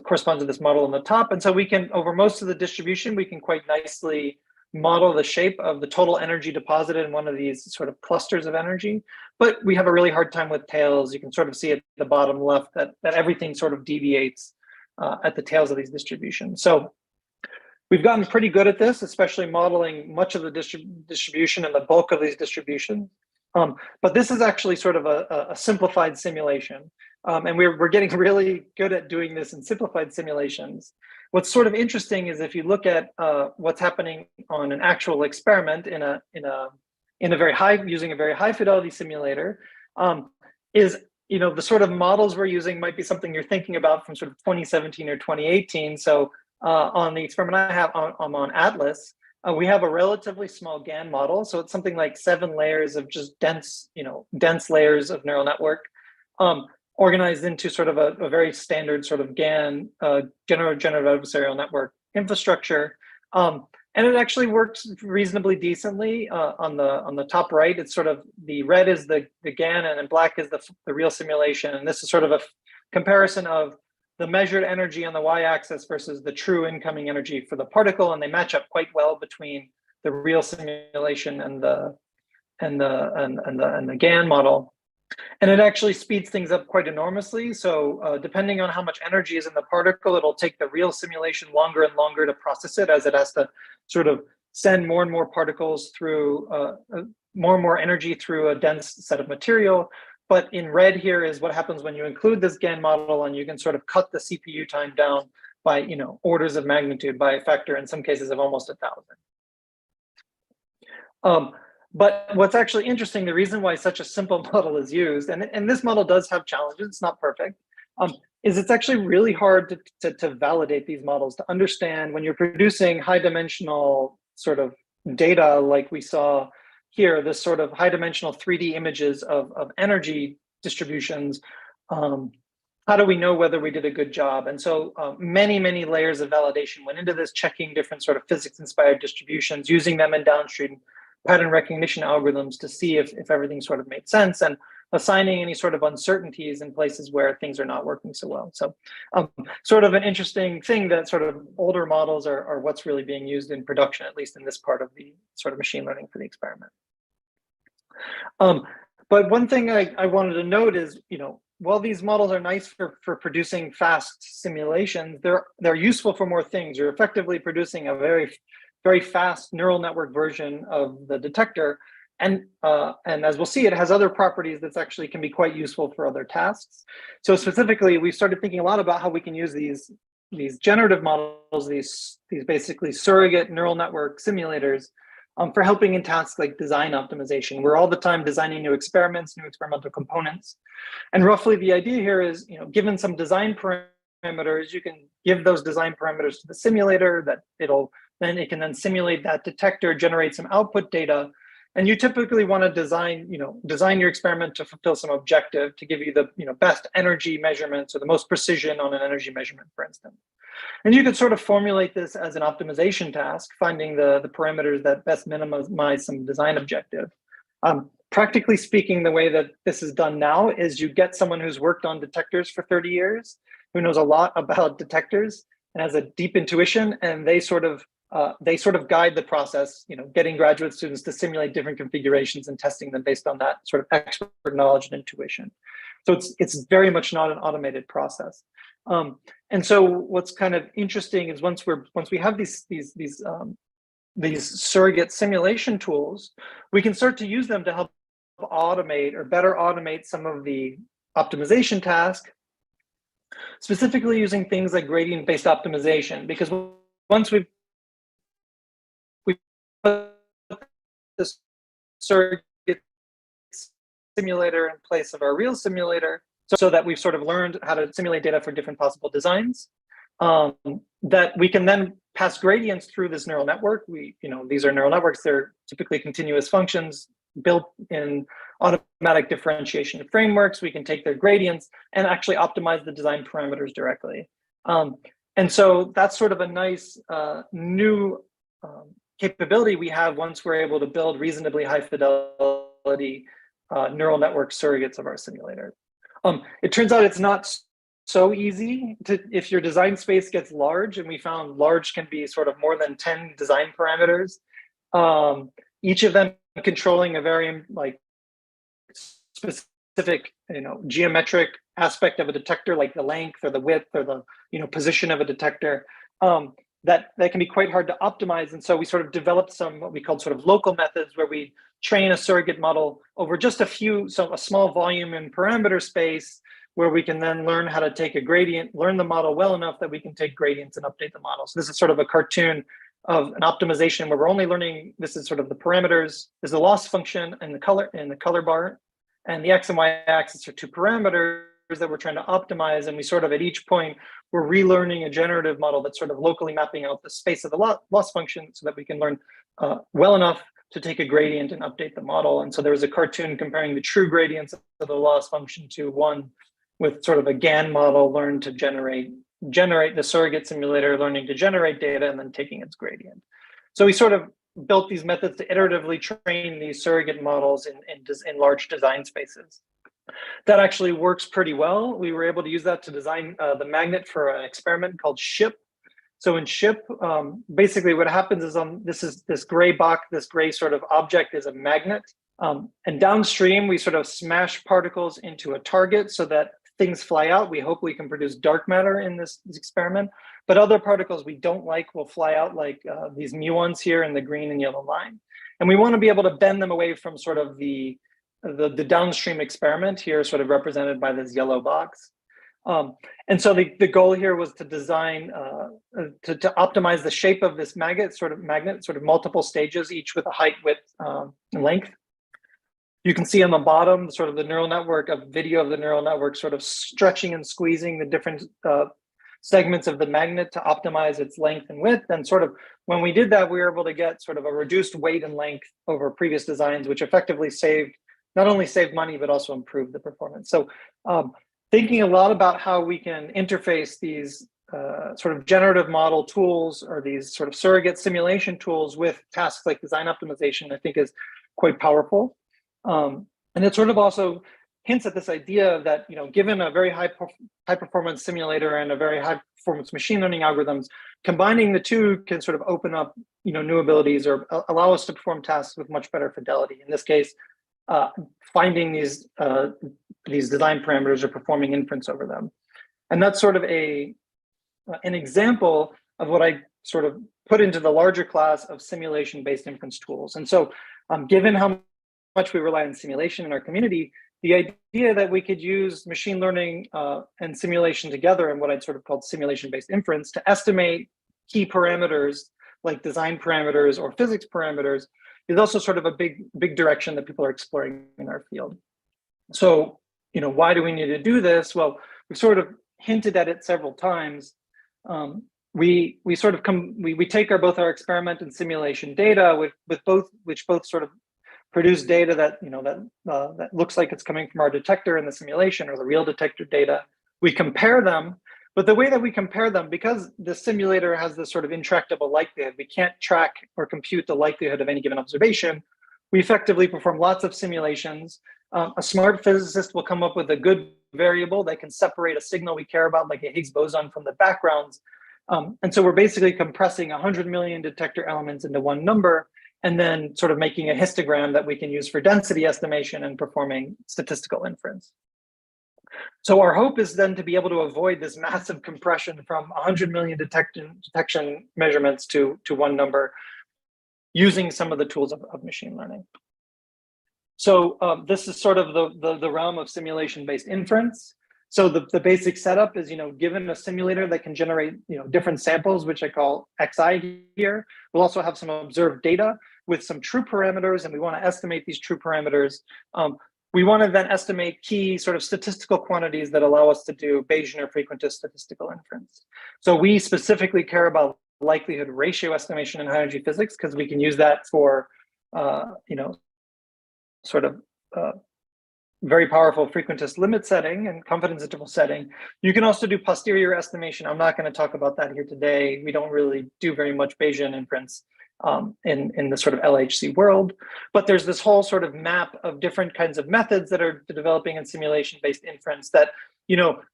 corresponds to this model on the top. And so we can, over most of the distribution, we can quite nicely model the shape of the total energy deposited in one of these sort of clusters of energy. But we have a really hard time with tails. You can sort of see at the bottom left that everything sort of deviates at the tails of these distributions. So we've gotten pretty good at this, especially modeling much of the distribution and the bulk of these distributions. But this is actually sort of a simplified simulation. And we're getting really good at doing this in simplified simulations. What's sort of interesting is if you look at what's happening on an actual experiment in a very high, using a very high fidelity simulator, is the sort of models we're using might be something you're thinking about from sort of 2017 or 2018. So on the experiment I have, I'm on Atlas. We have a relatively small GAN model, so it's something like 7 layers of just dense layers of neural network, organized into sort of a very standard sort of GAN generative adversarial network infrastructure. And it actually works reasonably decently. On the top right, it's sort of the red is the GAN and black is the real simulation. And this is sort of a comparison of the measured energy on the y-axis versus the true incoming energy for the particle, and they match up quite well between the real simulation and the GAN model. And it actually speeds things up quite enormously. So depending on how much energy is in the particle, it'll take the real simulation longer and longer to process it, as it has to sort of send more and more particles through, more and more energy through a dense set of material. But in red here is what happens when you include this GAN model, and you can sort of cut the CPU time down by orders of magnitude, by a factor in some cases of almost 1,000. But what's actually interesting, the reason why such a simple model is used, and this model does have challenges, it's not perfect, is it's actually really hard to validate these models, to understand when you're producing high dimensional sort of data like we saw here, this sort of high dimensional 3D images of energy distributions. How do we know whether we did a good job? And so many layers of validation went into this, checking different sort of physics inspired distributions, using them in downstream pattern recognition algorithms to see if everything sort of made sense, and assigning any sort of uncertainties in places where things are not working so well. So sort of an interesting thing that sort of older models are what's really being used in production, at least in this part of the sort of machine learning for the experiment. But one thing I wanted to note is, while these models are nice for producing fast simulations, they're useful for more things. You're effectively producing a very fast neural network version of the detector. And as we'll see, it has other properties that actually can be quite useful for other tasks. So specifically, we started thinking a lot about how we can use these generative models, these basically surrogate neural network simulators, for helping in tasks like design optimization. We're all the time designing new experiments, new experimental components. And roughly the idea here is, given some design parameters, you can give those design parameters to the simulator that it can then simulate that detector, generate some output data. And you typically want to design your experiment to fulfill some objective, to give you the best energy measurements or the most precision on an energy measurement, for instance. And you could sort of formulate this as an optimization task, finding the parameters that best minimize some design objective. Practically speaking, the way that this is done now is you get someone who's worked on detectors for 30 years, who knows a lot about detectors and has a deep intuition, and they sort of guide the process, getting graduate students to simulate different configurations and testing them based on that sort of expert knowledge and intuition. So it's very much not an automated process. And so what's kind of interesting is once we have these surrogate simulation tools, we can start to use them to help automate or better automate some of the optimization tasks, specifically using things like gradient-based optimization, because once we put this surrogate simulator in place of our real simulator, so that we've sort of learned how to simulate data for different possible designs, that we can then pass gradients through this neural network. These are neural networks. They're typically continuous functions built in automatic differentiation frameworks. We can take their gradients and actually optimize the design parameters directly. And so that's sort of a nice new capability we have once we're able to build reasonably high fidelity neural network surrogates of our simulator. It turns out it's not so easy if your design space gets large, and we found large can be sort of more than 10 design parameters, each of them controlling a very specific geometric aspect of a detector, like the length or the width or the position of a detector, that can be quite hard to optimize. And so we sort of developed some what we called sort of local methods, where we train a surrogate model over just a small volume and parameter space, where we can then learn how to take a gradient, learn the model well enough that we can take gradients and update the model. So this is sort of a cartoon of an optimization where we're only learning, this is sort of the parameters, there's the loss function and the color bar, and the X and Y axis are two parameters that we're trying to optimize. And we sort of at each point, we're relearning a generative model that's sort of locally mapping out the space of the loss function so that we can learn well enough to take a gradient and update the model. And so there was a cartoon comparing the true gradients of the loss function to one with sort of a GAN model learned to generate the surrogate simulator, learning to generate data and then taking its gradient. So we sort of built these methods to iteratively train these surrogate models in large design spaces. That actually works pretty well. We were able to use that to design the magnet for an experiment called SHIP. So in SHIP, basically what happens is this gray box, this gray sort of object is a magnet. And downstream, we sort of smash particles into a target so that things fly out. We hope we can produce dark matter in this experiment, but other particles we don't like will fly out, like these muons here in the green and yellow line. And we want to be able to bend them away from sort of the downstream experiment here, sort of represented by this yellow box. And so the goal here was to design, to optimize the shape of this magnet, sort of multiple stages, each with a height, width, and length. You can see on the bottom, sort of the neural network, a video of the neural network sort of stretching and squeezing the different segments of the magnet to optimize its length and width. And sort of when we did that, we were able to get sort of a reduced weight and length over previous designs, which effectively not only saved money, but also improved the performance. So thinking a lot about how we can interface these sort of generative model tools or these sort of surrogate simulation tools with tasks like design optimization, I think is quite powerful. And it sort of also hints at this idea that, given a very high performance simulator and a very high performance machine learning algorithms, combining the two can sort of open up, new abilities or allow us to perform tasks with much better fidelity. In this case, finding these design parameters or performing inference over them. And that's sort of an example of what I sort of put into the larger class of simulation-based inference tools. And so given how much we rely on simulation in our community, the idea that we could use machine learning and simulation together in what I'd sort of called simulation-based inference to estimate key parameters like design parameters or physics parameters is also sort of a big direction that people are exploring in our field. So, why do we need to do this? Well, we've sort of hinted at it several times. We take both our experiment and simulation data which both sort of produce data that that looks like it's coming from our detector in the simulation or the real detector data. We compare them, but the way that we compare them, because the simulator has this sort of intractable likelihood, we can't track or compute the likelihood of any given observation. We effectively perform lots of simulations. A smart physicist will come up with a good variable that can separate a signal we care about, like a Higgs boson, from the backgrounds. And so we're basically compressing 100 million detector elements into one number, and then sort of making a histogram that we can use for density estimation and performing statistical inference. So our hope is then to be able to avoid this massive compression from 100 million detection measurements to one number using some of the tools of machine learning. So this is sort of the realm of simulation-based inference. So the basic setup is, given a simulator that can generate, different samples, which I call xi here, we'll also have some observed data with some true parameters, and we want to estimate these true parameters. We want to then estimate key sort of statistical quantities that allow us to do Bayesian or frequentist statistical inference. So we specifically care about likelihood ratio estimation in high energy physics, because we can use that for, very powerful frequentist limit setting and confidence interval setting. You can also do posterior estimation. I'm not going to talk about that here today. We don't really do very much Bayesian inference in the sort of LHC world, but there's this whole sort of map of different kinds of methods that are developing in simulation-based inference that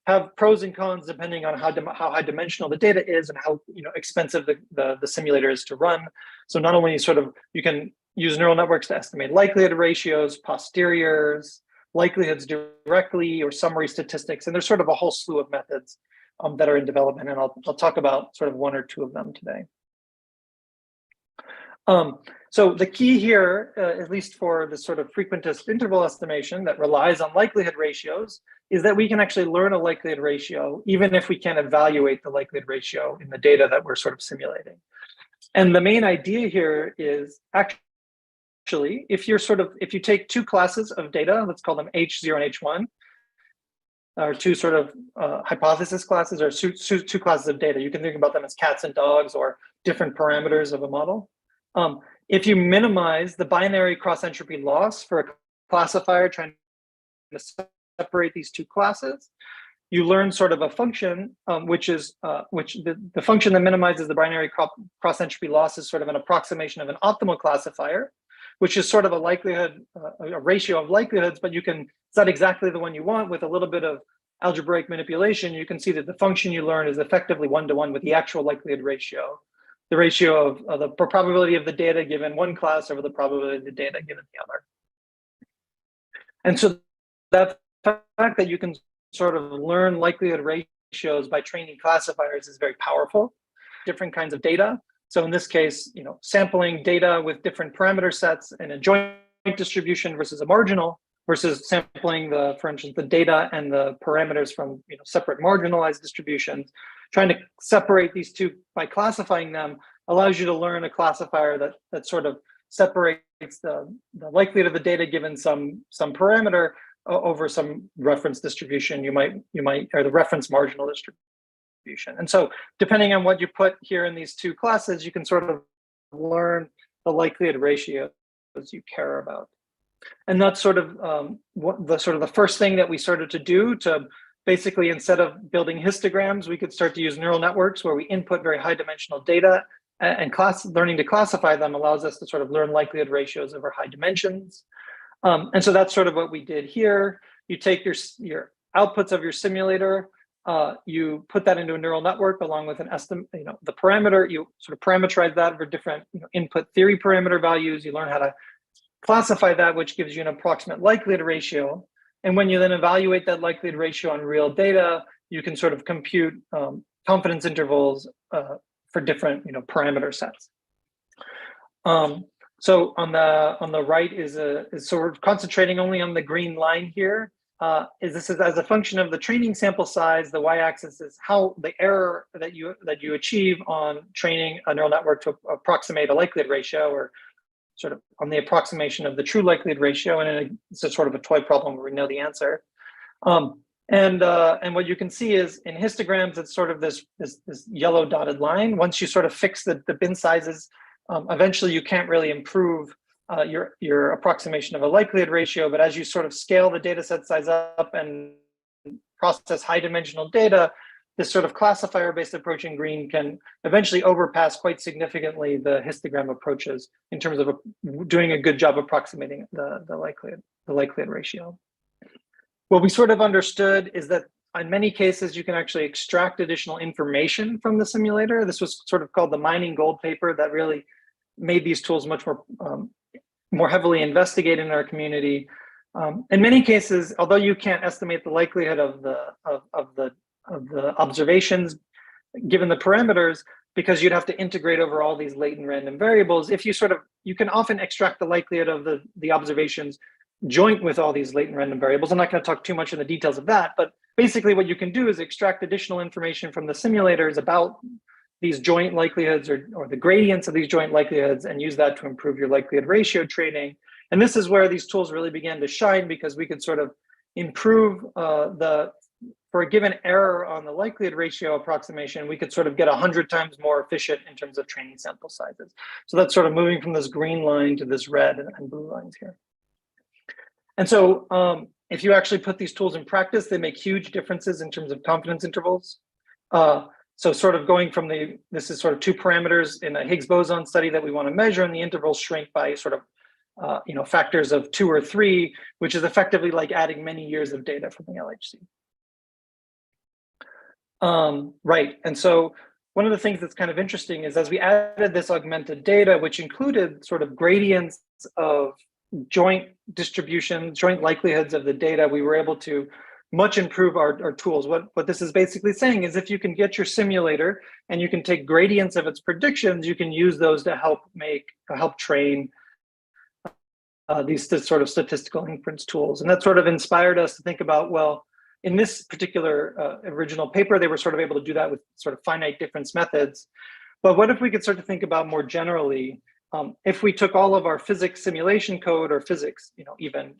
have pros and cons depending on how high dimensional the data is and how expensive the simulator is to run. So not only you can use neural networks to estimate likelihood ratios, posteriors, likelihoods directly, or summary statistics, and there's sort of a whole slew of methods that are in development, and I'll talk about sort of one or two of them today. So the key here, at least for the sort of frequentist interval estimation that relies on likelihood ratios, is that we can actually learn a likelihood ratio, even if we can't evaluate the likelihood ratio in the data that we're sort of simulating. And the main idea here is actually, if you take two classes of data, let's call them H0 and H1, or two sort of hypothesis classes, or two classes of data. You can think about them as cats and dogs or different parameters of a model. If you minimize the binary cross entropy loss for a classifier trying to separate these two classes, you learn sort of a function, which the function that minimizes the binary cross entropy loss is sort of an approximation of an optimal classifier, which is sort of a likelihood, a ratio of likelihoods, but you can set exactly the one you want with a little bit of algebraic manipulation. You can see that the function you learn is effectively one-to-one with the actual likelihood ratio, the ratio of the probability of the data given one class over the probability of the data given the other. And so that fact that you can sort of learn likelihood ratios by training classifiers is very powerful. Different kinds of data. So in this case, sampling data with different parameter sets and a joint distribution versus a marginal, versus sampling for instance, the data and the parameters from separate marginalized distributions. Trying to separate these two by classifying them allows you to learn a classifier that sort of separates the likelihood of the data given some parameter over some reference distribution or the reference marginal distribution. And so depending on what you put here in these two classes, you can sort of learn the likelihood ratio as you care about. And that's sort of the first thing that we started to do to basically, instead of building histograms, we could start to use neural networks where we input very high dimensional data, and learning to classify them allows us to sort of learn likelihood ratios over high dimensions. And so that's sort of what we did here. You take your outputs of your simulator, you put that into a neural network along with an estimate, the parameter, you sort of parameterize that for different input theory parameter values. You learn how to classify that, which gives you an approximate likelihood ratio. And when you then evaluate that likelihood ratio on real data, you can sort of compute confidence intervals for different parameter sets. So on the right is sort of concentrating only on the green line here. This is as a function of the training sample size. The y-axis is how the error that you achieve on training a neural network to approximate a likelihood ratio, or sort of on the approximation of the true likelihood ratio. And it's a sort of a toy problem where we know the answer. And what you can see is in histograms, it's sort of this yellow dotted line. Once you sort of fix the bin sizes, eventually you can't really improve your approximation of a likelihood ratio. But as you sort of scale the data set size up and process high dimensional data, this sort of classifier-based approach in green can eventually overpass quite significantly the histogram approaches in terms of doing a good job approximating the likelihood ratio. What we sort of understood is that in many cases, you can actually extract additional information from the simulator. This was sort of called the mining gold paper that really made these tools much more heavily investigated in our community. In many cases, although you can't estimate the likelihood of the observations given the parameters, because you'd have to integrate over all these latent random variables, you can often extract the likelihood of the observations joint with all these latent random variables. I'm not going to talk too much in the details of that, but basically what you can do is extract additional information from the simulators about these joint likelihoods or the gradients of these joint likelihoods and use that to improve your likelihood ratio training. And this is where these tools really began to shine, because we could sort of improve for a given error on the likelihood ratio approximation, we could sort of get 100 times more efficient in terms of training sample sizes. So that's sort of moving from this green line to this red and blue lines here. And so if you actually put these tools in practice, they make huge differences in terms of confidence intervals. So sort of going from this is sort of two parameters in a Higgs boson study that we want to measure, and the intervals shrink by sort of factors of 2 or 3, which is effectively like adding many years of data from the LHC. Right, and so one of the things that's kind of interesting is as we added this augmented data, which included sort of gradients of joint distribution, joint likelihoods of the data, we were able to much improve our tools. What this is basically saying is if you can get your simulator and you can take gradients of its predictions, you can use those to help train these sort of statistical inference tools. And that sort of inspired us to think about, well, in this particular original paper, they were sort of able to do that with sort of finite difference methods. But what if we could start to think about more generally, if we took all of our physics simulation code or physics, even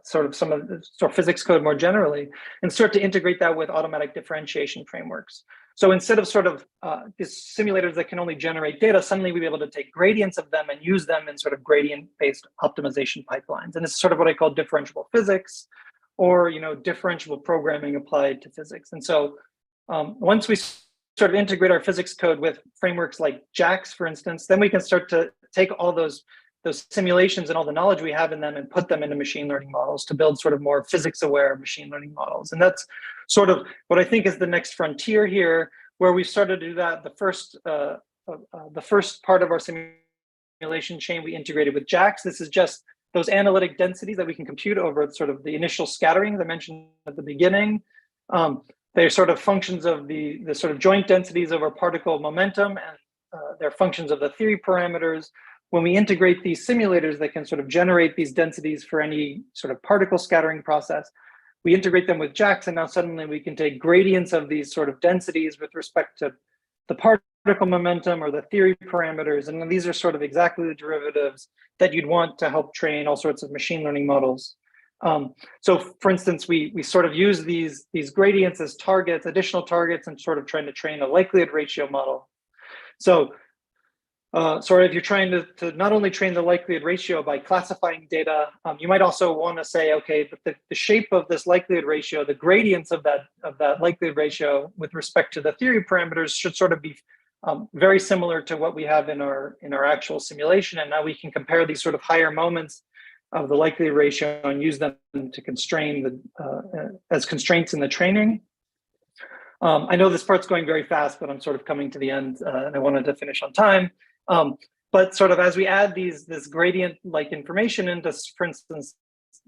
sort of some of the physics code more generally, and start to integrate that with automatic differentiation frameworks. So instead of sort of these simulators that can only generate data, suddenly we'd be able to take gradients of them and use them in sort of gradient-based optimization pipelines. And this is sort of what I call differentiable physics, or differentiable programming applied to physics. And so once we sort of integrate our physics code with frameworks like JAX, for instance, then we can start to take all those simulations and all the knowledge we have in them and put them into machine learning models to build sort of more physics-aware machine learning models. And that's sort of what I think is the next frontier here, where we started to do that. The first part of our simulation chain we integrated with JAX. This is just those analytic densities that we can compute over sort of the initial scattering that I mentioned at the beginning. They're sort of functions of the sort of joint densities over particle momentum, and they're functions of the theory parameters. When we integrate these simulators that can sort of generate these densities for any sort of particle scattering process, we integrate them with JAX, and now suddenly we can take gradients of these sort of densities with respect to the particle momentum or the theory parameters. And these are sort of exactly the derivatives that you'd want to help train all sorts of machine learning models. So for instance, we sort of use these gradients as targets, additional targets, and sort of trying to train a likelihood ratio model. So sort of if you're trying to not only train the likelihood ratio by classifying data, you might also want to say, okay, but the shape of this likelihood ratio, the gradients of that likelihood ratio with respect to the theory parameters should sort of be very similar to what we have in our actual simulation. And now we can compare these sort of higher moments of the likelihood ratio and use them to constrain as constraints in the training. I know this part's going very fast, but I'm sort of coming to the end, and I wanted to finish on time. But sort of as we add this gradient-like information into, for instance,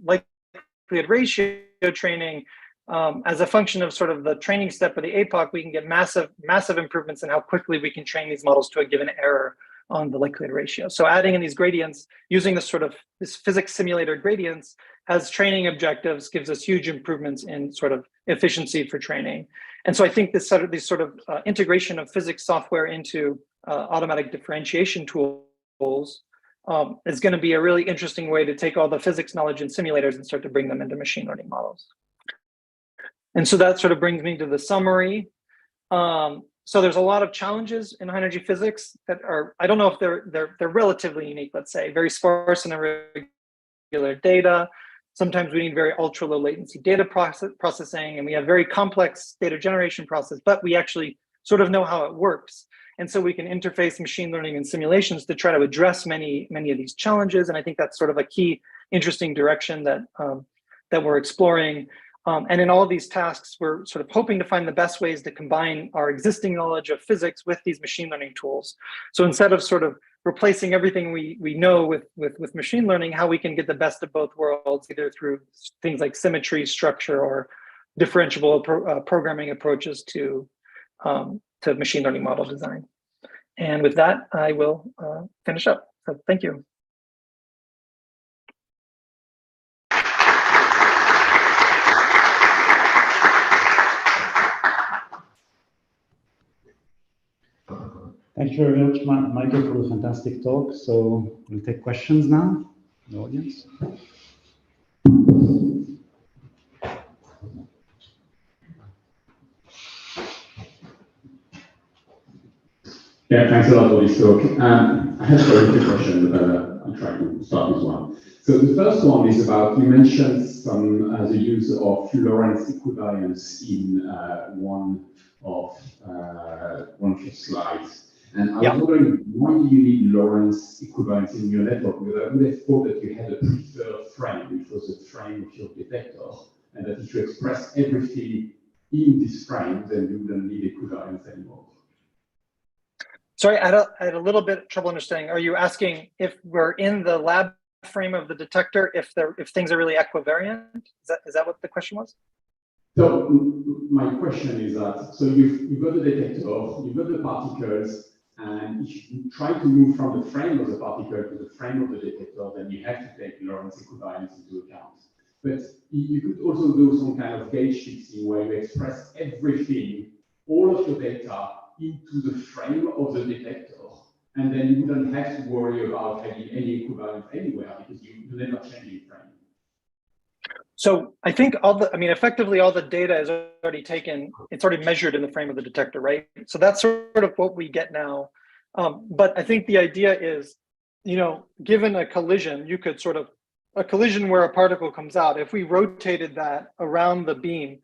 likelihood ratio training, as a function of sort of the training step of the APOC, we can get massive improvements in how quickly we can train these models to a given error. on the likelihood ratio. So adding in these gradients, using this physics simulator gradients as training objectives gives us huge improvements in sort of efficiency for training. And so I think this integration of physics software into automatic differentiation tools is going to be a really interesting way to take all the physics knowledge in simulators and start to bring them into machine learning models. And so that sort of brings me to the summary. So there's a lot of challenges in high energy physics that are, I don't know if they're relatively unique, let's say, very sparse and irregular data. Sometimes we need very ultra low latency data processing, and we have very complex data generation process, but we actually sort of know how it works. And so we can interface machine learning and simulations to try to address many of these challenges. And I think that's sort of a key interesting direction that we're exploring. And in all of these tasks, we're sort of hoping to find the best ways to combine our existing knowledge of physics with these machine learning tools. So instead of sort of replacing everything we know with machine learning, how we can get the best of both worlds, either through things like symmetry, structure, or differentiable programming approaches to machine learning model design. And with that, I will finish up. So thank you. Thank you very much, Michael, for the fantastic talk. So we'll take questions now, the audience. Yeah, thanks a lot for this talk. I have a two questions, but I'll try to start with one. So the first one is about, you mentioned the use of Lorentz equivariance in one of your slides. And I was wondering, why do you need Lorentz equivalence in your network? Because I would have thought that you had a preferred frame, which was the frame of your detector, and that if you express everything in this frame, then you wouldn't need equivalence anymore. Sorry, I had a little bit of trouble understanding. Are you asking if we're in the lab frame of the detector, if things are really equivariant? Is that what the question was? So my question is that, so you've got the detector, you've got the particles, and if you try to move from the frame of the particle to the frame of the detector, then you have to take Lorentz equivalence into account. But you could also do some kind of gauge shifting where you express everything, all of the data, into the frame of the detector, and then you wouldn't have to worry about having any equivalence anywhere because you're never changing frame. So I think effectively all the data is already taken, it's already measured in the frame of the detector, right? So that's sort of what we get now. But I think the idea is, given a collision, you could a collision where a particle comes out, if we rotated that around the beam,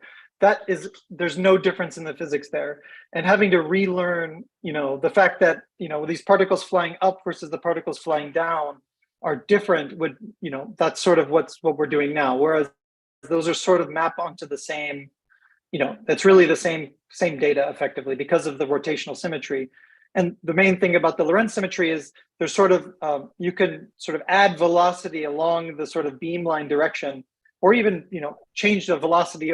there's no difference in the physics there. And having to relearn, the fact that, these particles flying up versus the particles flying down are different that's sort of what we're doing now. Whereas those are sort of map onto the same, that's really the same data effectively because of the rotational symmetry. And the main thing about the Lorentz symmetry is there's you can sort of add velocity along the sort of beamline direction, or even, change the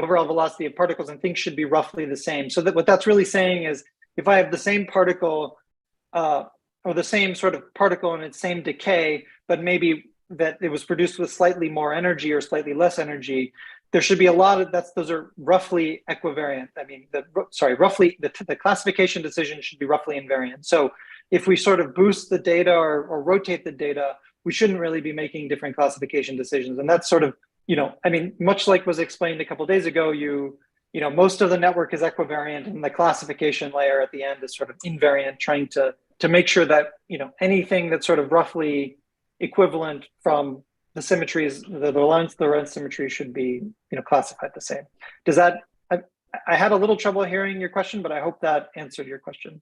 overall velocity of particles, and things should be roughly the same. So what that's really saying is if I have the same particle or the same sort of particle in its same decay, but maybe that it was produced with slightly more energy or slightly less energy, there should be a lot of those are roughly equivariant. I mean, roughly the classification decision should be roughly invariant. So if we sort of boost the data or rotate the data, we shouldn't really be making different classification decisions. And that's sort of, much like was explained a couple of days ago, most of the network is equivariant, and the classification layer at the end is sort of invariant, trying to make sure that, anything that's sort of roughly equivalent from the symmetries, the Lorentz symmetry should be, classified the same. Does that, I had a little trouble hearing your question, but I hope that answered your question.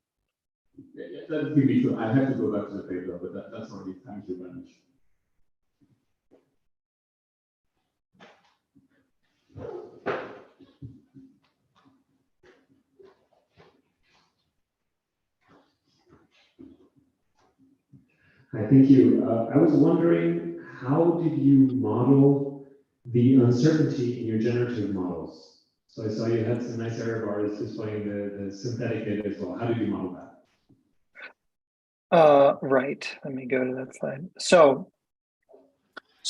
Yeah, that's really true. I have to go back to the paper, but that's already, thank you very much. Hi, thank you. I was wondering, how did you model the uncertainty in your generative models? So I saw you had some nice error bars displaying the synthetic data as well. How did you model Right. Let me go to that slide. So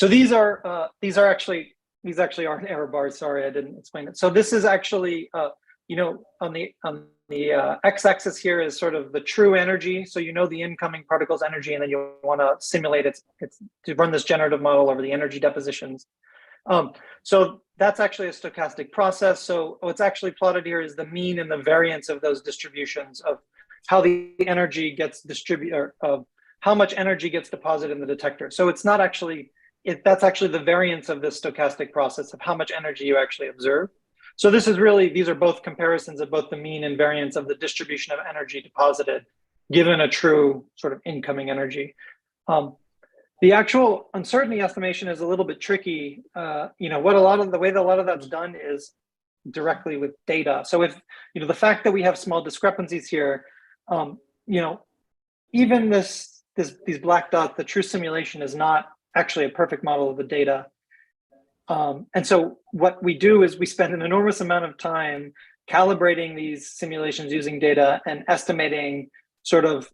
these actually aren't error bars. Sorry, I didn't explain it. So this is actually, you know, on the x-axis here is sort of the true energy. So you know the incoming particle's energy, and then you want to simulate it's to run this generative model over the energy depositions. So that's actually a stochastic process. So what's actually plotted here is the mean and the variance of those distributions of how the energy gets distributed, or of how much energy gets deposited in the detector. So it's not actually, that's actually the variance of this stochastic process of how much energy you actually observe. So this is really, these are both comparisons of both the mean and variance of the distribution of energy deposited given a true sort of incoming energy. The actual uncertainty estimation is a little bit tricky. You know, the way that a lot of that's done is directly with data. So if, you know, the fact that we have small discrepancies here, you know, even these black dots, the true simulation is not actually a perfect model of the data. And so what we do is we spend an enormous amount of time calibrating these simulations using data and estimating sort of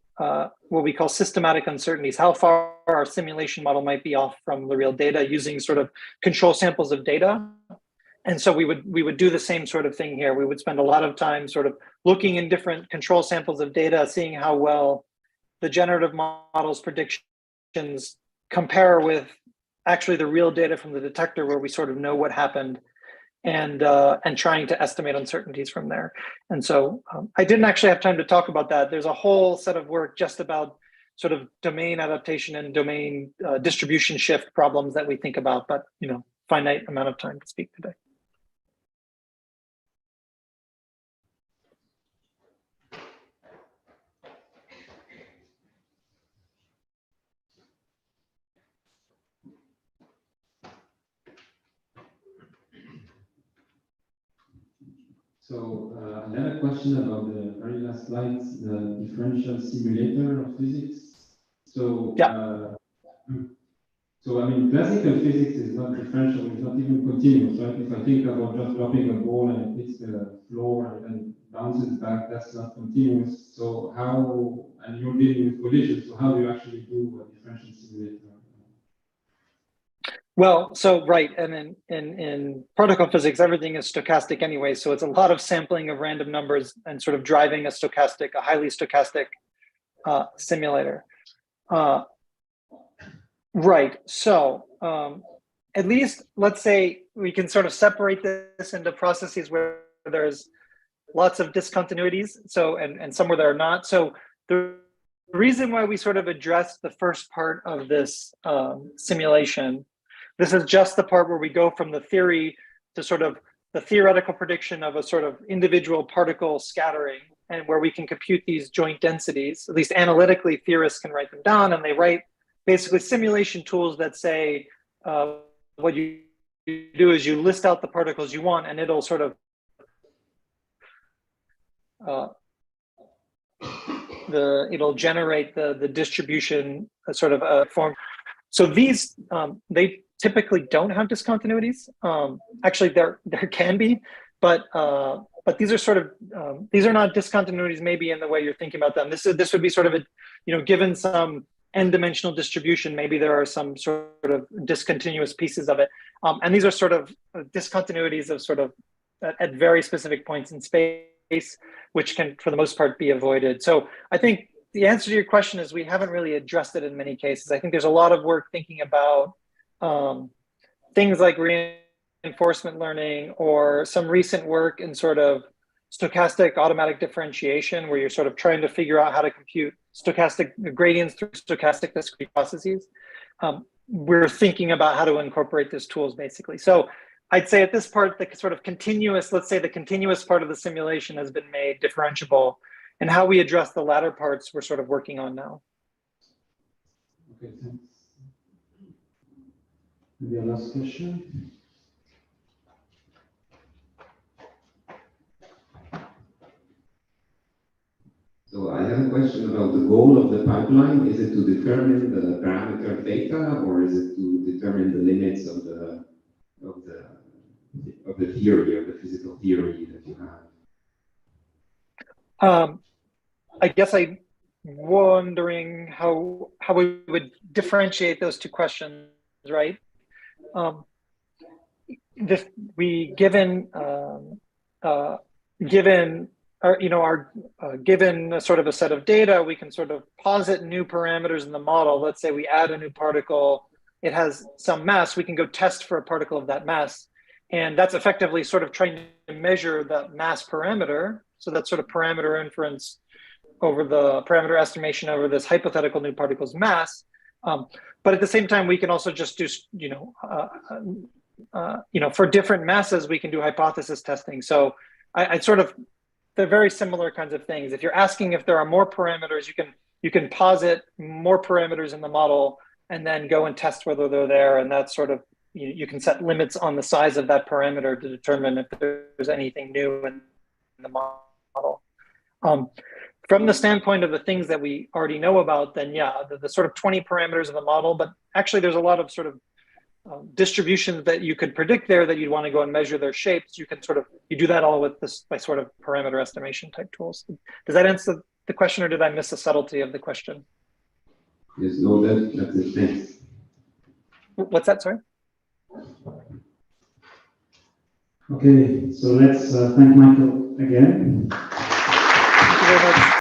what we call systematic uncertainties, how far our simulation model might be off from the real data using sort of control samples of data. And so we would do the same sort of thing here. We would spend a lot of time sort of looking in different control samples of data, seeing how well the generative model's predictions compare with actually the real data from the detector, where we sort of know what happened, and trying to estimate uncertainties from there. And so I didn't actually have time to talk about that. There's a whole set of work just about sort of domain adaptation and domain distribution shift problems that we think about, but, you know, finite amount of time to speak today. So another question about the very last slide, the differential simulator of physics. So yeah. So I mean, classical physics is not differential, it's not even continuous, right? If I think about just dropping a ball and it hits the floor and then bounces back, that's not continuous. So how, and you're dealing with collisions, so how do you actually do a differential simulator? Well, so right, and in particle physics, everything is stochastic anyway. So it's a lot of sampling of random numbers and sort of driving a highly stochastic simulator. Right. So at least let's say we can sort of separate this into processes where there's lots of discontinuities. So and some where there are not. So the reason why we sort of addressed the first part of this simulation, this is just the part where we go from the theory to sort of the theoretical prediction of a sort of individual particle scattering, and where we can compute these joint densities. At least analytically, theorists can write them down, and they write basically simulation tools that say what you do is you list out the particles you want, and it'll sort of it'll generate the distribution sort of form. So these they typically don't have discontinuities. Actually, there can be, but these are sort of these are not discontinuities maybe in the way you're thinking about them. This would be sort of a, you know, given some n-dimensional distribution, maybe there are some sort of discontinuous pieces of it, and these are sort of discontinuities of sort of at very specific points in space, which can for the most part be avoided. So I think the answer to your question is we haven't really addressed it in many cases. I think there's a lot of work thinking about things like reinforcement learning, or some recent work in sort of stochastic automatic differentiation, where you're sort of trying to figure out how to compute stochastic gradients through stochastic discrete processes. We're thinking about how to incorporate these tools basically. So I'd say at this part, the sort of continuous, let's say the continuous part of the simulation has been made differentiable, and how we address the latter parts we're sort of working on now. Okay, thanks. Maybe a last question? So I have a question about the goal of the pipeline. Is it to determine the parameter theta, or is it to determine the limits of the theory, of the physical theory that you have? I guess wondering how we would differentiate those two questions, right? Given given sort of a set of data, we can sort of posit new parameters in the model. Let's say we add a new particle, it has some mass, we can go test for a particle of that mass. And that's effectively sort of trying to measure that mass parameter. So that's sort of parameter inference over the parameter estimation over this hypothetical new particle's mass. But at the same time, we can also just do, for different masses, we can do hypothesis testing. So they're very similar kinds of things. If you're asking if there are more parameters, you can posit more parameters in the model and then go and test whether they're there. And that's sort of, you can set limits on the size of that parameter to determine if there's anything new in the model. From the standpoint of the things that we already know about, then yeah, the sort of 20 parameters of the model, but actually there's a lot of sort of distributions that you could predict there that you'd want to go and measure their shapes. You can you do that all with this by sort of parameter estimation type tools. Does that answer the question, or did I miss the subtlety of the question? Yes, no, that's it, thanks. What's that, sorry? Okay, so let's thank Michael again. Thank you very much.